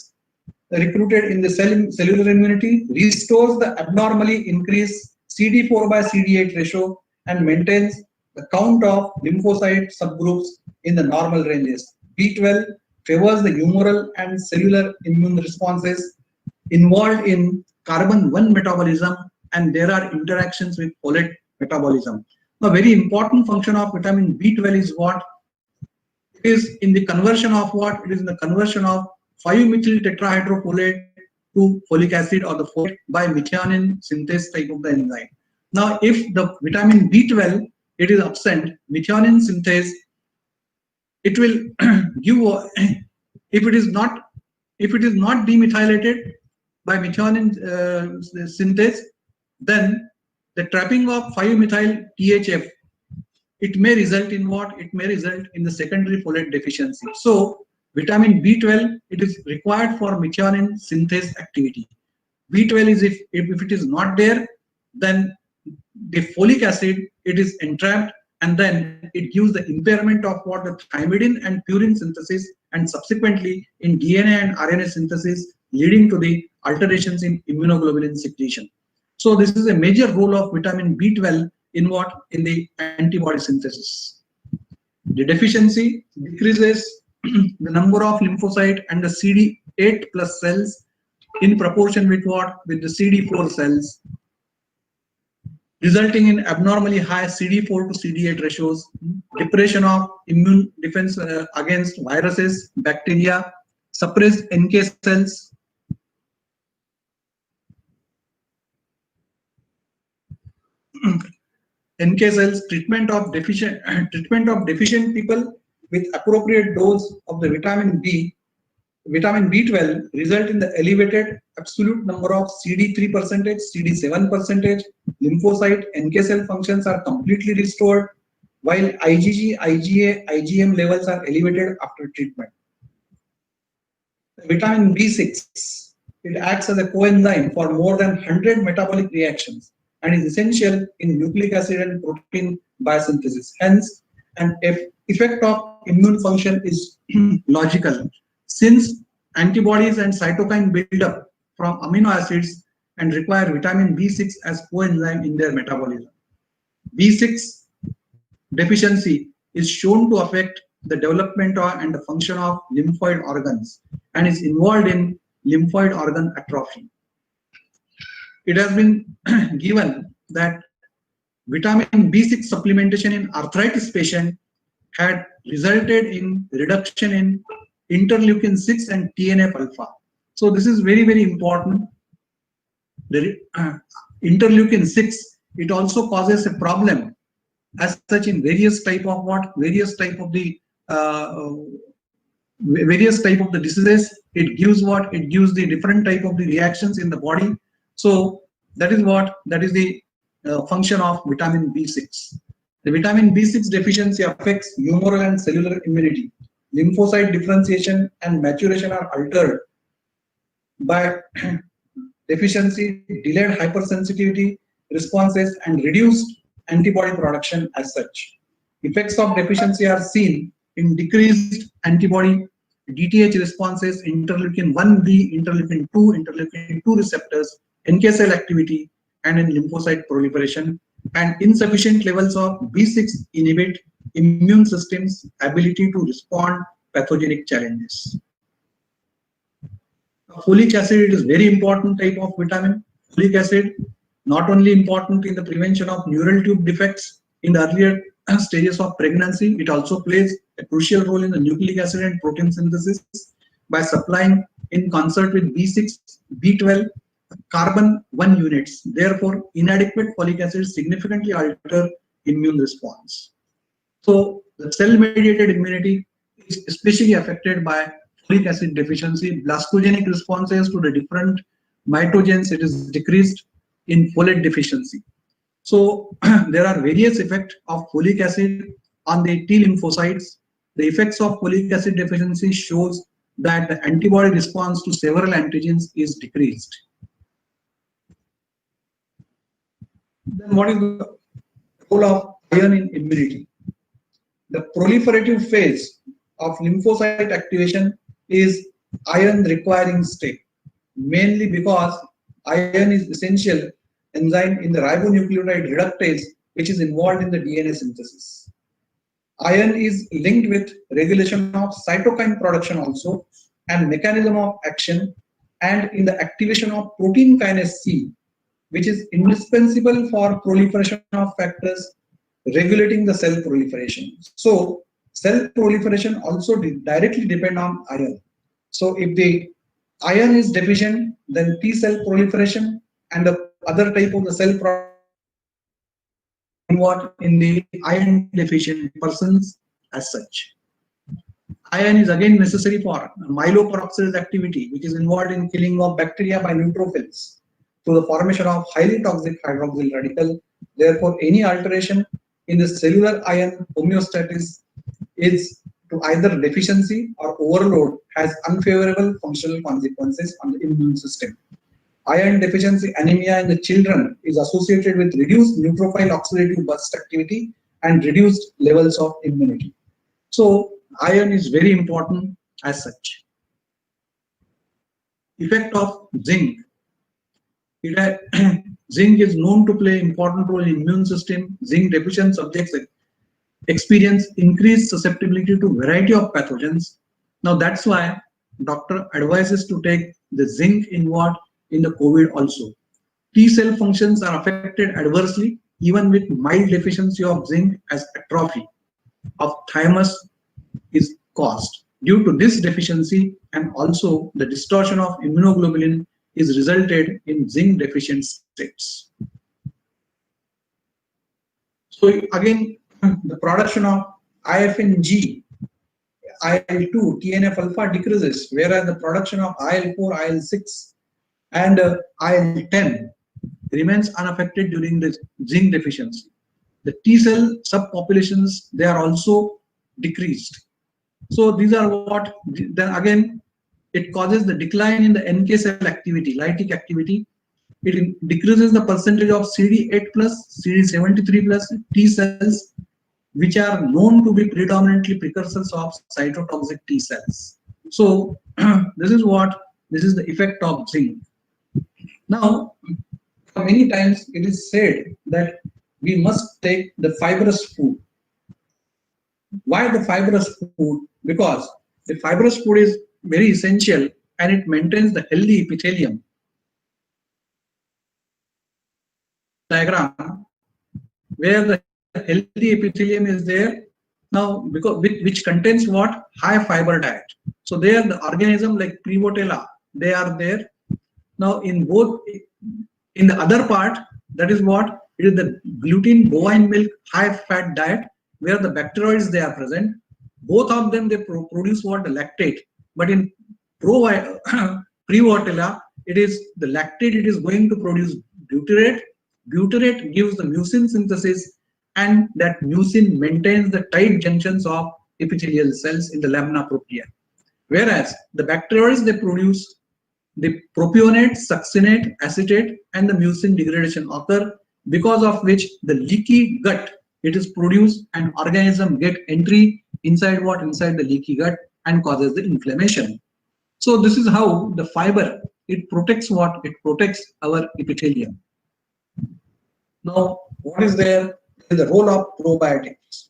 recruited in the cellular immunity, restores the abnormally increased CD4 by CD8 ratio, and maintains the count of lymphocyte subgroups in the normal ranges. B12 favors the humoral and cellular immune responses involved in carbon 1 metabolism, and there are interactions with folate metabolism. A very important function of vitamin B12 is what? It is in the conversion of what? It is in the conversion of 5-methyl tetrahydrofolate to folic acid or the folate by methionine synthase type of the enzyme. Now, if the vitamin B12 it is absent, methionine synthase, it will give, if it is not demethylated by methionine synthase, then the trapping of 5-methyl THF, it may result in what? It may result in the secondary folate deficiency. So vitamin B12, it is required for methionine synthase activity. B12 is if it is not there, then the folic acid, it is entrapped, and then it gives the impairment of what? The thymidine and purine synthesis, and subsequently in DNA and RNA synthesis, leading to the alterations in immunoglobulin secretion. So this is a major role of vitamin B12 in what? In the antibody synthesis. The deficiency decreases the number of lymphocyte and the CD8 plus cells in proportion with what? With the CD4 cells, resulting in abnormally high CD4 to CD8 ratios, depression of immune defense against viruses, bacteria, suppressed NK cells, NK cells, treatment of deficient people with appropriate dose of the vitamin B12 result in the elevated absolute number of CD3%, CD7%, lymphocyte, NK cell functions are completely restored, while IgG, IgA, IgM levels are elevated after treatment. Vitamin B6, it acts as a coenzyme for more than 100 metabolic reactions and is essential in nucleic acid and protein biosynthesis. Hence, an effect of immune function is logical, since antibodies and cytokine build up from amino acids and require vitamin B6 as coenzyme in their metabolism. B6 deficiency is shown to affect the development and the function of lymphoid organs and is involved in lymphoid organ atrophy. It has been given that vitamin B6 supplementation in arthritis patient had resulted in reduction in interleukin 6 and TNF alpha. So this is very, very important. The interleukin 6, it also causes a problem as such in various type of what? Various type of the diseases. It gives what? It gives the different type of the reactions in the body. So that is what? That is the function of vitamin B6. The vitamin B6 deficiency affects humoral and cellular immunity. Lymphocyte differentiation and maturation are altered by deficiency, delayed hypersensitivity responses, and reduced antibody production as such. Effects of deficiency are seen in decreased antibody DTH responses, interleukin 1B, interleukin 2, interleukin 2 receptors, NK cell activity, and in lymphocyte proliferation, and insufficient levels of B6 inhibit immune system's ability to respond pathogenic challenges. Folic acid is very important type of vitamin. Folic acid not only important in the prevention of neural tube defects in the earlier stages of pregnancy, it also plays a crucial role in the nucleic acid and protein synthesis by supplying in concert with B6, B12, carbon 1 units. Therefore, inadequate folic acid significantly alter immune response. So the cell-mediated immunity is especially affected by folic acid deficiency. Blastogenic responses to the different mitogens, it is decreased in folate deficiency. So there are various effects of folic acid on the T lymphocytes. The effects of folic acid deficiency shows that the antibody response to several antigens is decreased. Then what is the role of iron in immunity? The proliferative phase of lymphocyte activation is iron requiring state, mainly because iron is essential enzyme in the ribonucleotide reductase, which is involved in the DNA synthesis. Iron is linked with regulation of cytokine production also and mechanism of action and in the activation of protein kinase C, which is indispensable for proliferation of factors regulating the cell proliferation. So cell proliferation also directly depend on iron. So if the iron is deficient, then T cell proliferation and the other type of the cell involved in the iron deficient persons as such. Iron is again necessary for myeloperoxidase activity, which is involved in killing of bacteria by neutrophils through the formation of highly toxic hydroxyl radical. Therefore, any alteration in the cellular iron homeostasis is to either deficiency or overload has unfavorable functional consequences on the immune system. Iron deficiency anemia in the children is associated with reduced neutrophil oxidative burst activity and reduced levels of immunity. So iron is very important as such. Effect of zinc. Zinc is known to play important role in immune system. Zinc deficient subjects experience increased susceptibility to variety of pathogens. Now that's why doctor advises to take the zinc involved in the COVID also. T cell functions are affected adversely even with mild deficiency of zinc as atrophy of thymus is caused. Due to this deficiency and also the distortion of immunoglobulin is resulted in zinc deficient states. So again, the production of IFNG, IL-2, TNF alpha decreases, whereas the production of IL-4, IL-6 and IL-10 remains unaffected during the zinc deficiency. The T cell subpopulations, they are also decreased. So these are what, then again, it causes the decline in the NK cell activity, lytic activity. It decreases the percentage of CD8 plus, CD73 plus T cells, which are known to be predominantly precursors of cytotoxic T cells. So this is the effect of zinc. Now, many times it is said that we must take the fibrous food. Why the fibrous food? Because the fibrous food is very essential and it maintains the healthy epithelium. Diagram where the healthy epithelium is there now, because which contains what? High fiber diet. So there the organism like Prevotella, they are there. Now in both, in the other part, that is what? It is the gluten, bovine milk, high fat diet where the bacteroids they are present. Both of them they produce what? The lactate. But in Prevotella, it is the lactate, it is going to produce butyrate. Butyrate gives the mucin synthesis and that mucin maintains the tight junctions of epithelial cells in the lamina propria. Whereas the bacteroids they produce the propionate, succinate, acetate and the mucin degradation occur, because of which the leaky gut it is produced and organism get entry inside what? Inside the leaky gut and causes the inflammation. So this is how the fiber, it protects what? It protects our epithelium. Now what is there? Is the role of probiotics.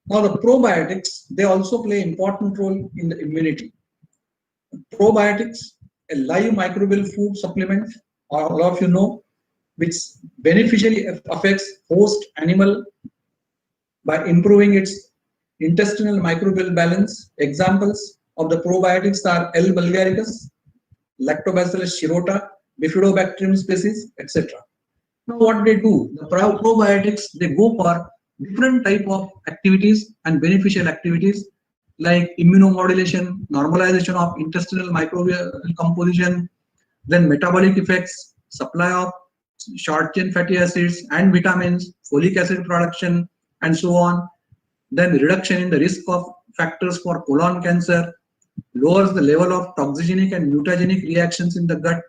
Now the probiotics, they also play important role in the immunity. Probiotics, a live microbial food supplement, all of you know, which beneficially affects host animal by improving its intestinal microbial balance. Examples of the probiotics are L. bulgaricus, Lactobacillus shirota, Bifidobacterium species, etc. Now what they do, the probiotics, they go for different type of activities and beneficial activities like immunomodulation, normalization of intestinal microbial composition, then metabolic effects, supply of short chain fatty acids and vitamins, folic acid production, and so on. Then reduction in the risk of factors for colon cancer, lowers the level of toxigenic and mutagenic reactions in the gut,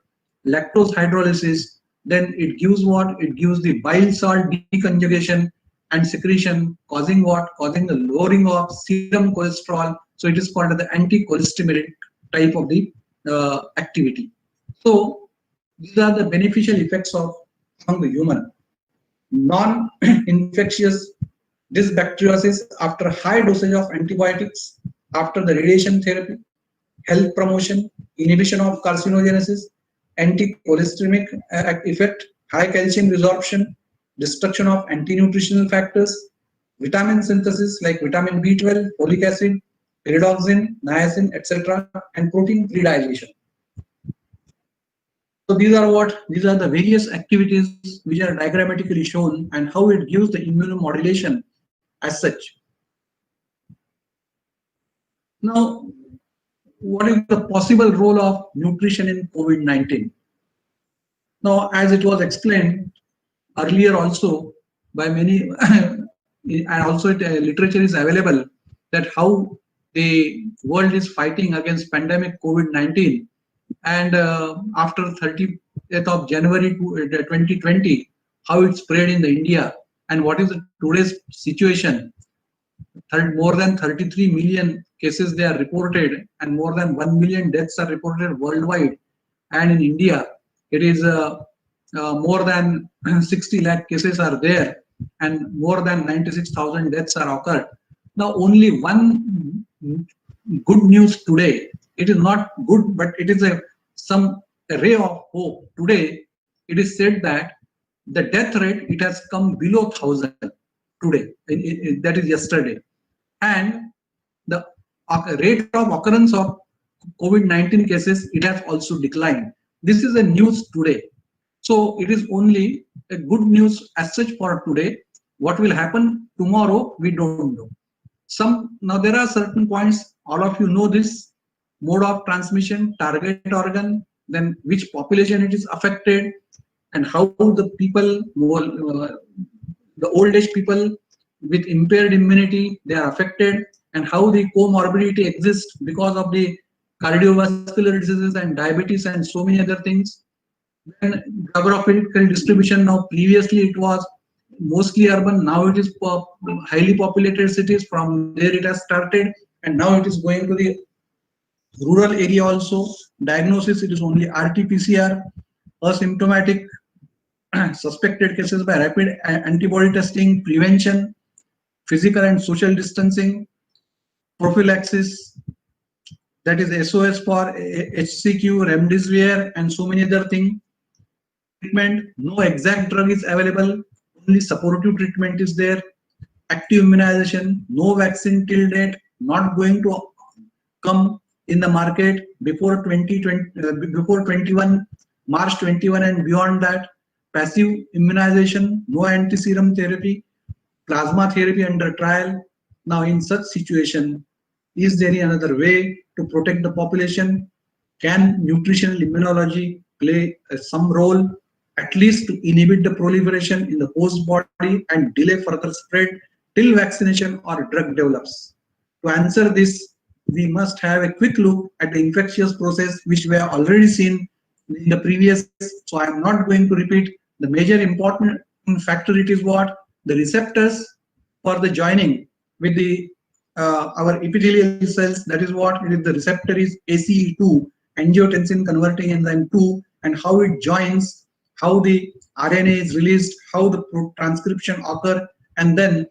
lactose hydrolysis. Then it gives what? It gives the bile salt deconjugation and secretion, causing what? Causing the lowering of serum cholesterol. So it is called the anti-cholesteremic type of the activity. So these are the beneficial effects of among the human. Non-infectious dysbacteriosis after high dosage of antibiotics, after the radiation therapy, health promotion, inhibition of carcinogenesis, anti-cholesteremic effect, high calcium resorption, destruction of anti-nutritional factors, vitamin synthesis like vitamin B12, folic acid, pyridoxine, niacin, etc., and protein pre-digestion. So these are the various activities which are diagrammatically shown and how it gives the immunomodulation as such. Now, what is the possible role of nutrition in COVID-19? Now, as it was explained earlier also by many, and also literature is available that how the world is fighting against pandemic COVID-19, and after 30th of January 2020, how it spread in the India, and what is the today's situation. More than 33 million cases they are reported, and more than 1 million deaths are reported worldwide. And in India, it is more than 60 lakh cases are there, and more than 96,000 deaths are occurred. Now, only one good news today. It is not good, but it is some ray of hope. Today, it is said that the death rate, it has come below 1,000 today. That is yesterday. And the rate of occurrence of COVID-19 cases, it has also declined. This is a news today. So it is only a good news as such for today. What will happen tomorrow, we don't know. Now there are certain points, all of you know this: mode of transmission, target organ, then which population it is affected, and how the people, the old age people with impaired immunity, they are affected, and how the comorbidity exists because of the cardiovascular diseases and diabetes and so many other things. Then geographical distribution. Now previously it was mostly urban, now it is highly populated cities. From there it has started, and now it is going to the rural area also. Diagnosis, it is only RT-PCR, asymptomatic suspected cases by rapid antibody testing, prevention, physical and social distancing, prophylaxis, that is SOS for HCQ, remdesivir, and so many other things. Treatment, no exact drug is available, only supportive treatment is there. Active immunization, no vaccine till date, not going to come in the market before 21 March 21 and beyond that. Passive immunization, no anti-serum therapy, plasma therapy under trial. Now in such situation, is there another way to protect the population? Can nutritional immunology play some role, at least to inhibit the proliferation in the host body and delay further spread till vaccination or drug develops? To answer this, we must have a quick look at the infectious process, which we have already seen in the previous, so I am not going to repeat. The major important factor, it is what? The receptors for the joining with the our epithelial cells. That is what it is. The receptor is ACE2, angiotensin converting enzyme 2, and how it joins, how the RNA is released, how the transcription occur, and then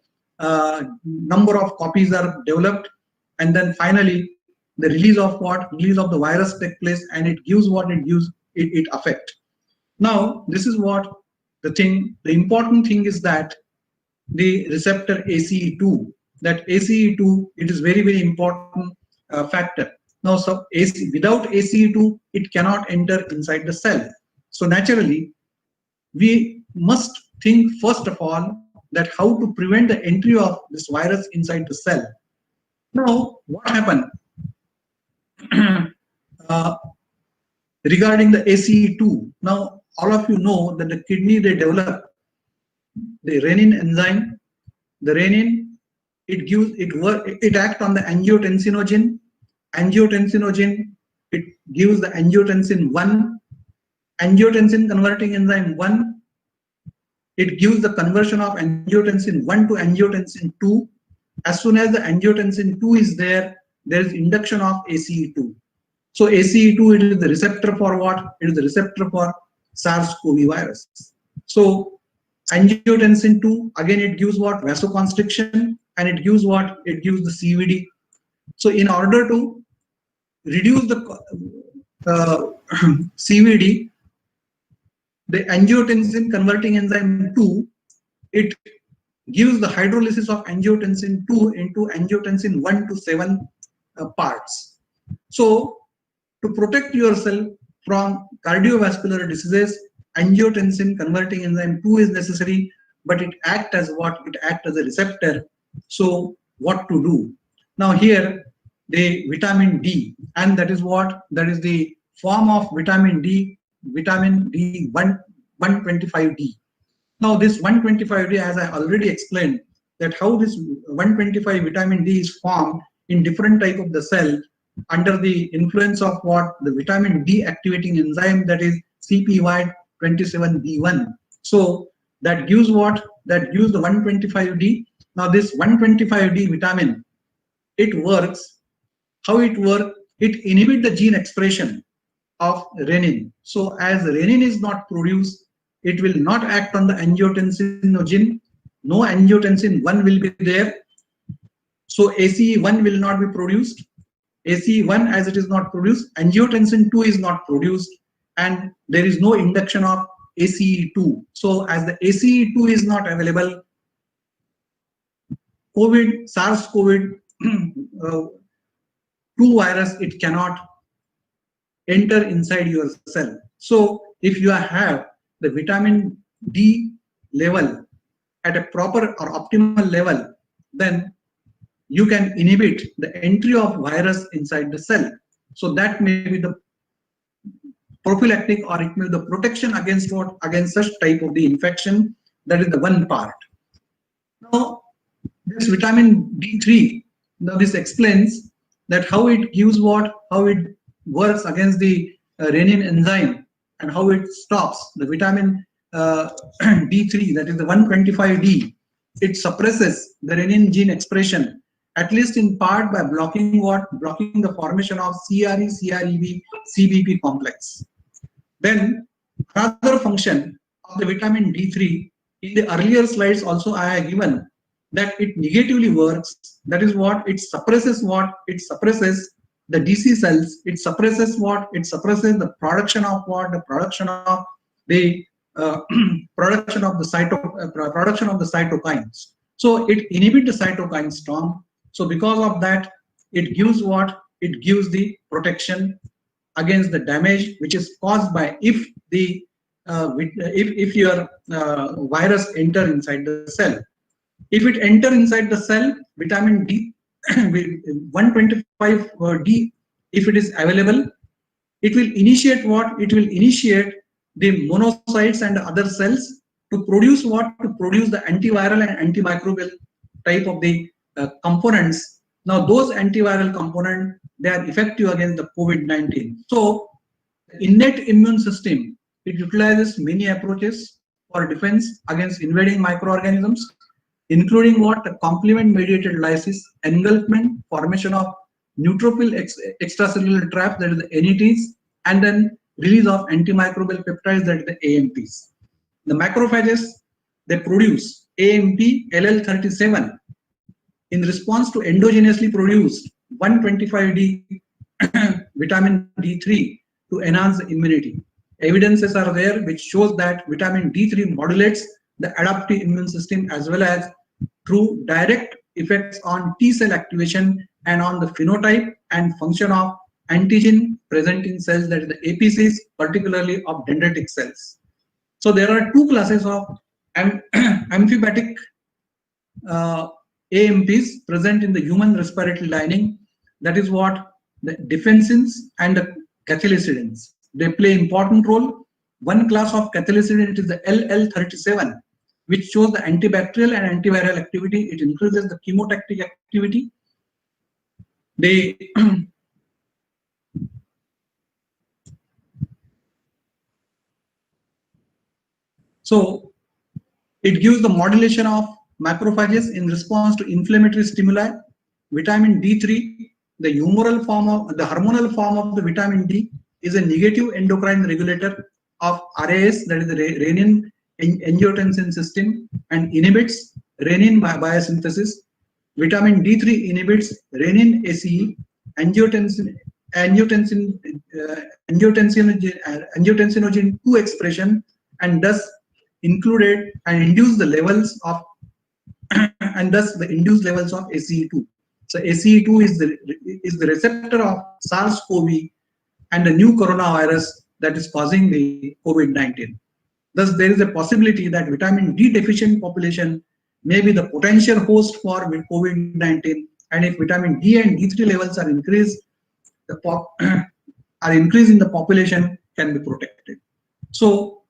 number of copies are developed, and then finally the release of what? Release of the virus take place, and it gives what it gives. It affect. Now this is what the thing. The important thing is that the receptor ACE2. That ACE2, it is very, very important factor. Now, so without ACE2, it cannot enter inside the cell. So naturally, we must think first of all that how to prevent the entry of this virus inside the cell. Now, what happened? Regarding the ACE2, now all of you know that the kidney, they develop the renin enzyme. The renin, it acts on the angiotensinogen. Angiotensinogen, it gives the angiotensin 1, angiotensin converting enzyme 1. It gives the conversion of angiotensin 1 to angiotensin 2. As soon as the angiotensin 2 is there is induction of ACE2. So ACE2, it is the receptor for what? It is the receptor for SARS-CoV virus. So angiotensin 2, again it gives what? Vasoconstriction, and it gives what? It gives the CVD. So in order to reduce the CVD, the angiotensin converting enzyme 2, it gives the hydrolysis of angiotensin 2 into angiotensin 1 to 7 parts. So to protect yourself from cardiovascular diseases, angiotensin converting enzyme 2 is necessary, but it acts as what? It acts as a receptor. So what to do? Now here, the vitamin D, and that is what? That is the form of vitamin D 125D. Now this 125D, as I already explained, that how this 125 vitamin D is formed in different type of the cell under the influence of what? The vitamin D activating enzyme, that is CPY27B1. So that gives what? That gives the 125D. Now this 125D vitamin, it works. How it works? It inhibits the gene expression of renin. So as renin is not produced, it will not act on the angiotensinogen. No angiotensin 1 will be there. So ACE1 will not be produced. ACE1, as it is not produced, angiotensin 2 is not produced, and there is no induction of ACE2. So as the ACE2 is not available, SARS-CoV-2 virus, it cannot enter inside your cell. So if you have the vitamin D level at a proper or optimal level, then you can inhibit the entry of virus inside the cell. So that may be the prophylactic, or it may be the protection against what? Against such type of the infection. That is the one part. Now this vitamin D3, now this explains that how it gives what? How it works against the renin enzyme, and how it stops the vitamin D3, that is the 125D. It suppresses the renin gene expression, at least in part, by blocking what? Blocking the formation of CRE, CREB, CBP complex. Then another function of the vitamin D3, in the earlier slides also I have given that it negatively works. That is what? It suppresses what? It suppresses the DC cells. It suppresses what? It suppresses the production of what? The production of the production of the cytokines. So it inhibits the cytokine storm. So because of that, it gives what? It gives the protection against the damage which is caused by if the if your virus enter inside the cell. If it enter inside the cell, vitamin D 125D, if it is available, it will initiate what? It will initiate the monocytes and other cells to produce what? To produce the antiviral and antimicrobial type of the components. Now those antiviral components, they are effective against the COVID-19. So innate immune system, it utilizes many approaches for defense against invading microorganisms, including what? The complement mediated lysis, engulfment, formation of neutrophil extracellular traps, that is the NETs, and then release of antimicrobial peptides, that is the AMPs. The macrophages, they produce AMP LL37 in response to endogenously produced 125D vitamin D3 to enhance the immunity. Evidences are there which shows that vitamin D3 modulates the adaptive immune system as well as through direct effects on T cell activation and on the phenotype and function of antigen presenting cells, that is the APCs, particularly of dendritic cells. So there are two classes of amphibatic AMPs present in the human respiratory lining. That is what the defensins and the cathelicidins. They play important role. One class of cathelicidin is the LL37, which shows the antibacterial and antiviral activity. It increases the chemotactic activity. They so it gives the modulation of macrophages in response to inflammatory stimuli. Vitamin D3, the hormonal form of the vitamin D, is a negative endocrine regulator of RAS, that is the renin angiotensin system, and inhibits renin biosynthesis. Vitamin D3 inhibits renin ACE, angiotensinogen 2 expression, and thus included and induce the levels of and thus the induced levels of ACE2. So ACE2 is the receptor of SARS-CoV and the new coronavirus that is causing the COVID-19. Thus, there is a possibility that vitamin D deficient population may be the potential host for COVID-19, and if vitamin D and D3 levels are increased, in the population can be protected. So,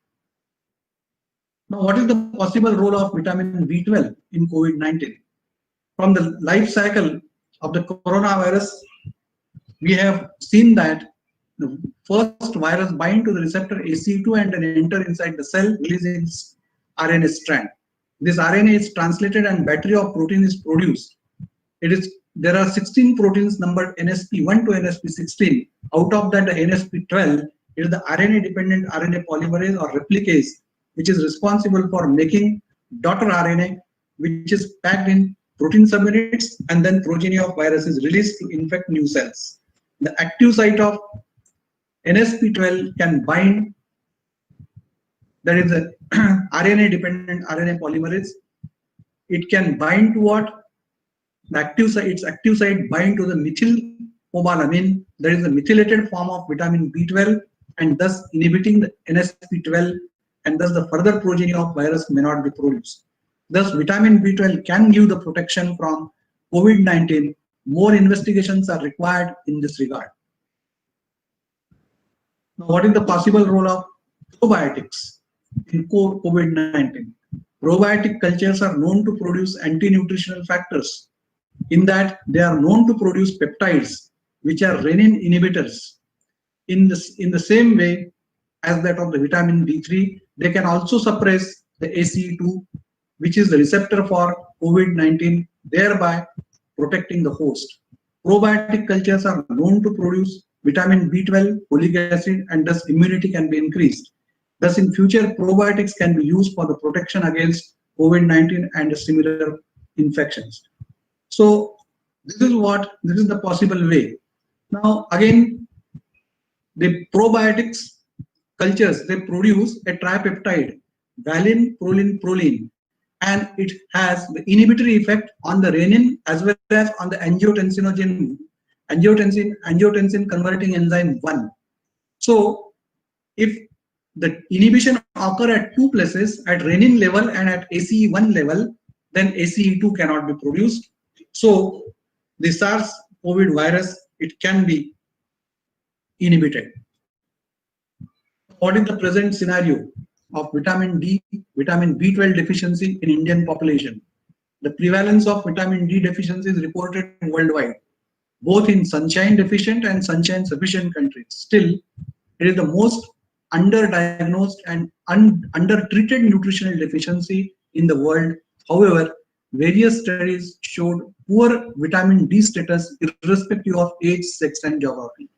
now what is the possible role of vitamin B12 in COVID-19? From the life cycle of the coronavirus, we have seen that the first virus bind to the receptor ACE2 and then enter inside the cell, releasing its RNA strand. This RNA is translated and battery of protein is produced. There are 16 proteins numbered NSP1 to NSP16. Out of that, the NSP12 is the RNA-dependent RNA polymerase or replicase, which is responsible for making daughter RNA, which is packed in protein subunits, and then progeny of virus is released to infect new cells. The active site of NSP12 can bind, that is a RNA-dependent RNA polymerase. It can bind to what? Its active site bind to the methylcobalamin, that is the methylated form of vitamin B12, and thus inhibiting the NSP12, and thus the further progeny of virus may not be produced. Thus, vitamin B12 can give the protection from COVID-19. More investigations are required in this regard. Now, what is the possible role of probiotics in COVID-19? Probiotic cultures are known to produce anti-nutritional factors, in that they are known to produce peptides, which are renin inhibitors. In the same way as that of the vitamin B3, they can also suppress the ACE2, which is the receptor for COVID-19, thereby protecting the host. Probiotic cultures are known to produce vitamin B12, folic acid, and thus immunity can be increased. Thus, in future, probiotics can be used for the protection against COVID-19 and similar infections. So, this is the possible way. Now, again, the probiotics cultures, they produce a tripeptide, valine, proline, and it has the inhibitory effect on the renin as well as on the angiotensin converting enzyme 1. So, if the inhibition occur at two places, at renin level and at ACE1 level, then ACE2 cannot be produced. So, the SARS-CoV virus, it can be inhibited. What is the present scenario of vitamin D, vitamin B12 deficiency in Indian population? The prevalence of vitamin D deficiency is reported worldwide, both in sunshine deficient and sunshine sufficient countries. Still, it is the most underdiagnosed and undertreated nutritional deficiency in the world. However, various studies showed poor vitamin D status irrespective of age, sex, and geography.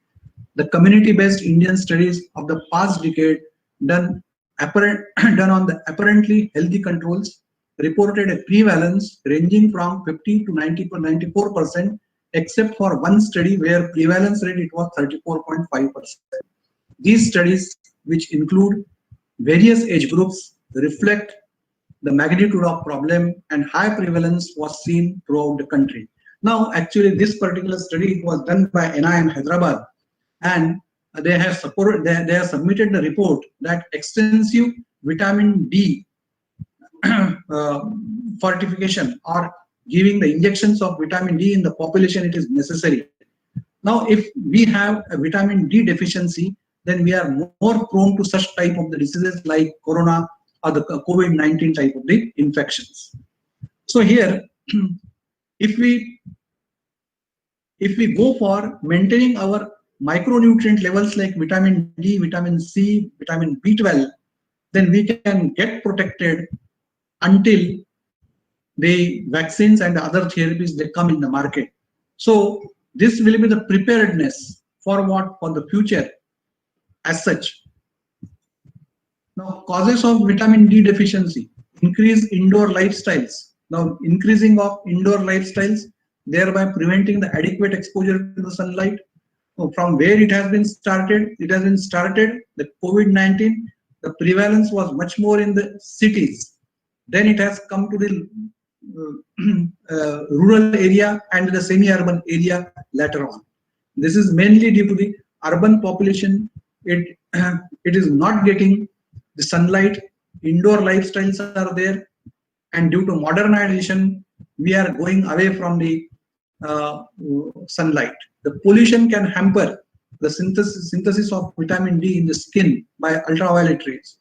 The community-based Indian studies of the past decade done on the apparently healthy controls reported a prevalence ranging from 50 to 94%, except for one study where prevalence rate it was 34.5%. These studies, which include various age groups, reflect the magnitude of problem, and high prevalence was seen throughout the country. Now, actually, this particular study was done by NIM Hyderabad, and they have submitted the report that extensive vitamin D fortification or giving the injections of vitamin D in the population, it is necessary. Now, if we have a vitamin D deficiency, then we are more prone to such type of the diseases like corona or the COVID-19 type of the infections. So here, if we go for maintaining our micronutrient levels like vitamin D, vitamin C, vitamin B12, then we can get protected until the vaccines and other therapies they come in the market. So this will be the preparedness for what? For the future as such. Now, causes of vitamin D deficiency: increase indoor lifestyles. Now, increasing of indoor lifestyles, thereby preventing the adequate exposure to the sunlight. From where it has been started? It has been started, the COVID-19, the prevalence was much more in the cities. Then it has come to the rural area and the semi-urban area later on. This is mainly due to the urban population. It is not getting the sunlight. Indoor lifestyles are there, and due to modernization, we are going away from the sunlight. The pollution can hamper the synthesis of vitamin D in the skin by ultraviolet rays.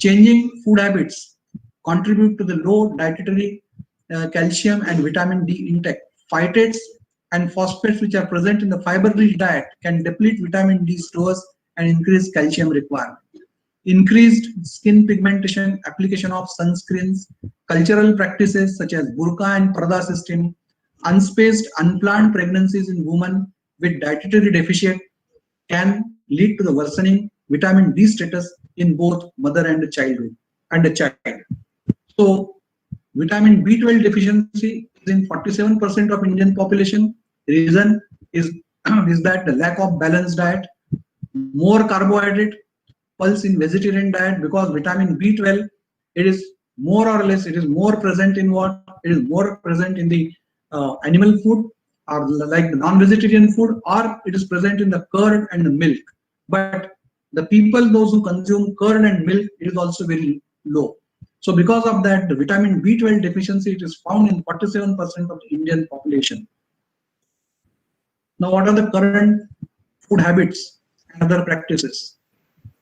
Changing food habits contribute to the low dietary calcium and vitamin D intake. Phytates and phosphates which are present in the fiber-rich diet can deplete vitamin D stores and increase calcium requirement. Increased skin pigmentation, application of sunscreens, cultural practices such as burqa and parda system, unspaced, unplanned pregnancies in women with dietary deficit can lead to the worsening vitamin D status in both mother and childhood and a child. So, vitamin B12 deficiency is in 47% of Indian population. The reason is that the lack of balanced diet, more carbohydrate, pulse in vegetarian diet, because vitamin B12, it is more or less, it is more present in what? It is more present in the animal food or like the non-vegetarian food, or it is present in the curd and the milk. But the people, those who consume curd and milk, it is also very low. So because of that, the vitamin B12 deficiency, it is found in 47% of the Indian population. Now, what are the current food habits and other practices?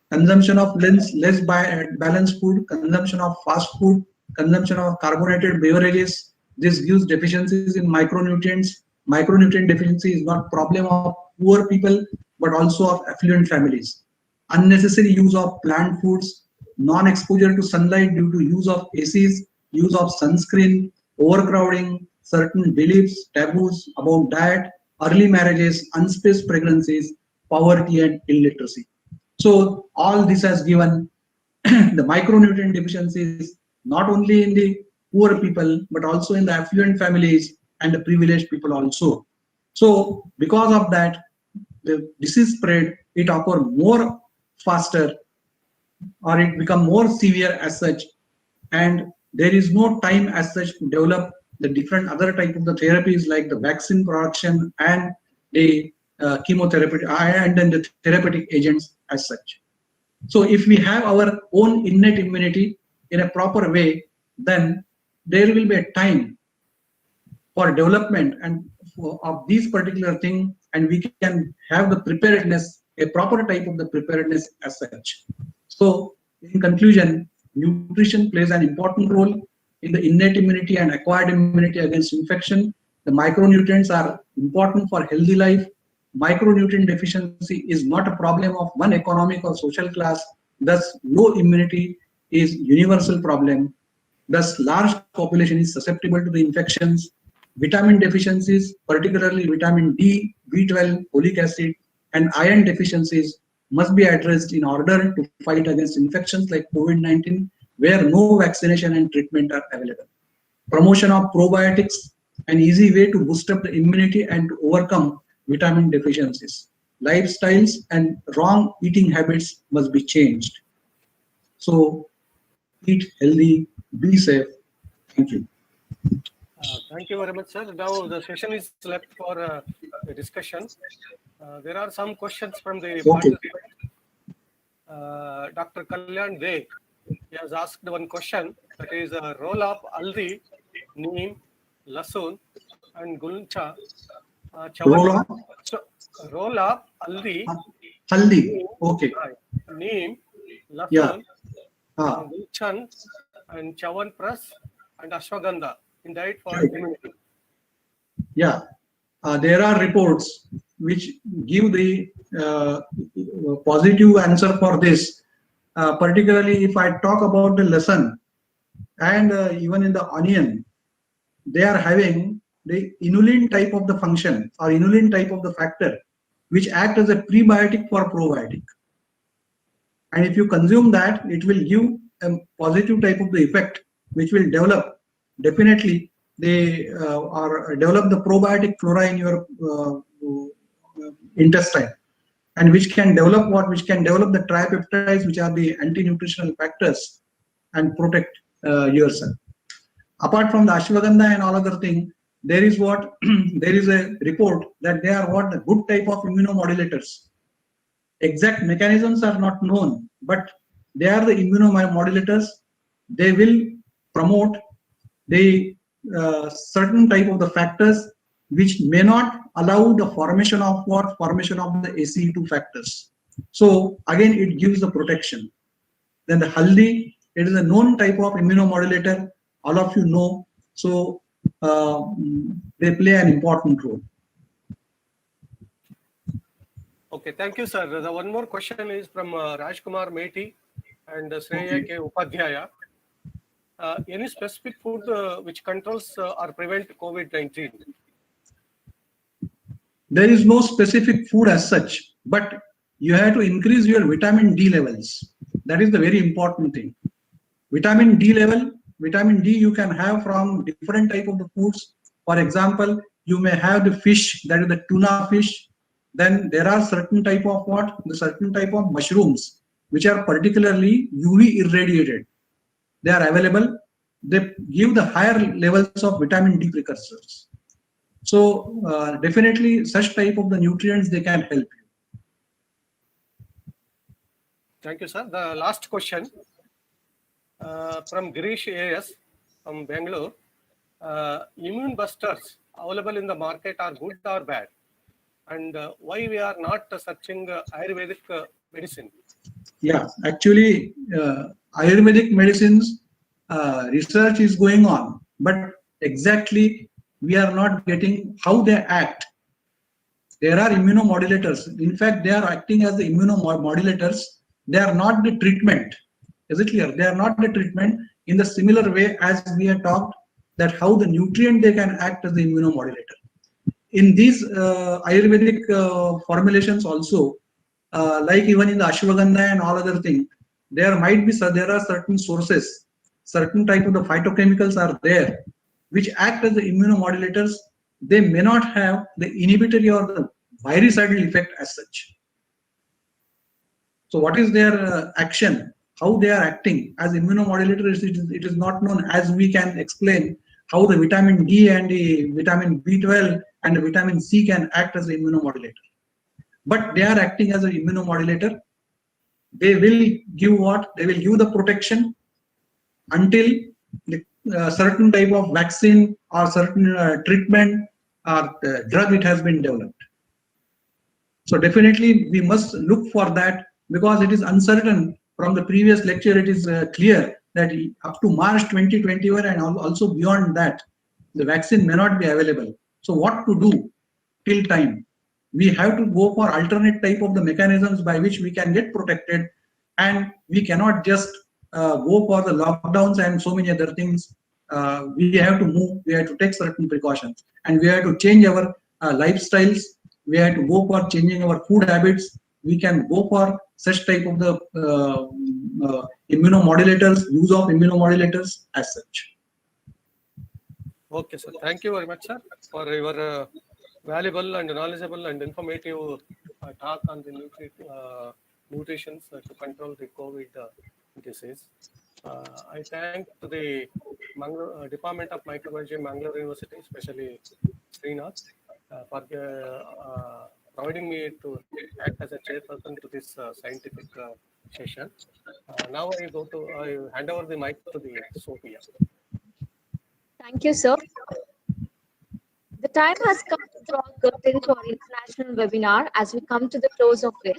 Consumption of less balanced food, consumption of fast food, consumption of carbonated beverages. This gives deficiencies in micronutrients. Micronutrient deficiency is not problem of poor people, but also of affluent families. Unnecessary use of plant foods, non-exposure to sunlight due to use of ACs, use of sunscreen, overcrowding, certain beliefs, taboos about diet, early marriages, unspaced pregnancies, poverty and illiteracy. So all this has given the micronutrient deficiencies not only in the poor people, but also in the affluent families and the privileged people also. So because of that, the disease spread, it occur more faster, or it become more severe as such, and there is no time as such to develop the different other type of the therapies like the vaccine production and the chemotherapy and then the therapeutic agents as such. So if we have our own innate immunity in a proper way, then there will be a time for development and of these particular thing, and we can have the preparedness, a proper type of the preparedness as such. So in conclusion, nutrition plays an important role in the innate immunity and acquired immunity against infection. The micronutrients are important for healthy life. Micronutrient deficiency is not a problem of one economic or social class. Thus, low immunity is universal problem. Thus, large population is susceptible to the infections. Vitamin deficiencies, particularly vitamin D, B12, folic acid, and iron deficiencies must be addressed in order to fight against infections like COVID-19, where no vaccination and treatment are available. Promotion of probiotics, an easy way to boost up the immunity and to overcome vitamin deficiencies. Lifestyles and wrong eating habits must be changed. So, eat healthy, be safe. Thank you. Thank you very much, sir. Now the session is left for the discussion. There are some questions from the participants. Dr. Kalyan Dey, he has asked one question That is roll up haldi, neem, lasun, and gulcha. Roll up, Roll up haldi, haldi. Okay. neem, Yeah. lasun, Ah. gulchan, and chawan press, and ashwagandha in diet for Right. immunity. Yeah. There are reports which give the positive answer for this. Particularly if I talk about the lesson and even in the onion, they are having the inulin type of the function or inulin type of the factor which act as a prebiotic for probiotic. And if you consume that, it will give a positive type of the effect which will develop definitely or develop the probiotic flora in your intestine, and which can develop the tripeptides, which are the anti-nutritional factors, and protect yourself. Apart from the ashwagandha and all other thing, there is what there is a report that they are what the good type of immunomodulators. Exact mechanisms are not known, but they are the immunomodulators. They will promote the certain type of the factors which may not allow the formation of the ACE2 factors. So again, it gives the protection. Then the haldi, it is a known type of immunomodulator. All of you know. So they play an important role. Okay, thank you, sir. The one more question is from Rajkumar Meti and Shreya K. Upadhyaya. Any specific food which controls or prevent COVID-19? There is no specific food as such, but you have to increase your vitamin D levels. That is the very important thing. Vitamin D you can have from different type of the foods. For example, you may have the fish, that is the tuna fish. Then there are certain type of mushrooms which are particularly UV irradiated. They are available. They give the higher levels of vitamin D precursors. So definitely such type of the nutrients, they can help you. Thank you, sir. The last question from Girish AS from Bangalore. Immune busters available in the market are good or bad? And why we are not searching Ayurvedic medicine? Yeah, actually, Ayurvedic medicines research is going on, but exactly we are not getting how they act. There are immunomodulators. In fact, they are acting as the immunomodulators. They are not the treatment. Is it clear? They are not the treatment in the similar way as we have talked that how the nutrient they can act as the immunomodulator. In these Ayurvedic formulations also, like even in the ashwagandha and all other thing, there are certain sources, certain type of the phytochemicals are there, which act as the immunomodulators. They may not have the inhibitory or the virucidal effect as such. So what is their action? How they are acting as immunomodulators, it is not known, as we can explain how the vitamin D and the vitamin B12 and the vitamin C can act as an immunomodulator. But they are acting as an immunomodulator. They will give what? They will give the protection until the certain type of vaccine or certain treatment or drug it has been developed. So definitely we must look for that, because it is uncertain. From the previous lecture, it is clear that up to March 2021 and also beyond that, the vaccine may not be available. So what to do till time? We have to go for alternate type of the mechanisms by which we can get protected, and we cannot just go for the lockdowns and so many other things. We have to move, we have to take certain precautions, and we have to change our lifestyles. We have to go for changing our food habits. We can go for such type of the immunomodulators, use of immunomodulators as such. Okay, sir. Thank you very much, sir, for your valuable and knowledgeable and informative talk on the nutrition to control the COVID disease. I thank the Department of Microbiology, Mangalore University, especially Srinath, for providing me to act as a chairperson to this scientific session. Now I hand over the mic to the Sophia. Thank you, sir. The time has come to draw curtain to our international webinar as we come to the close of it.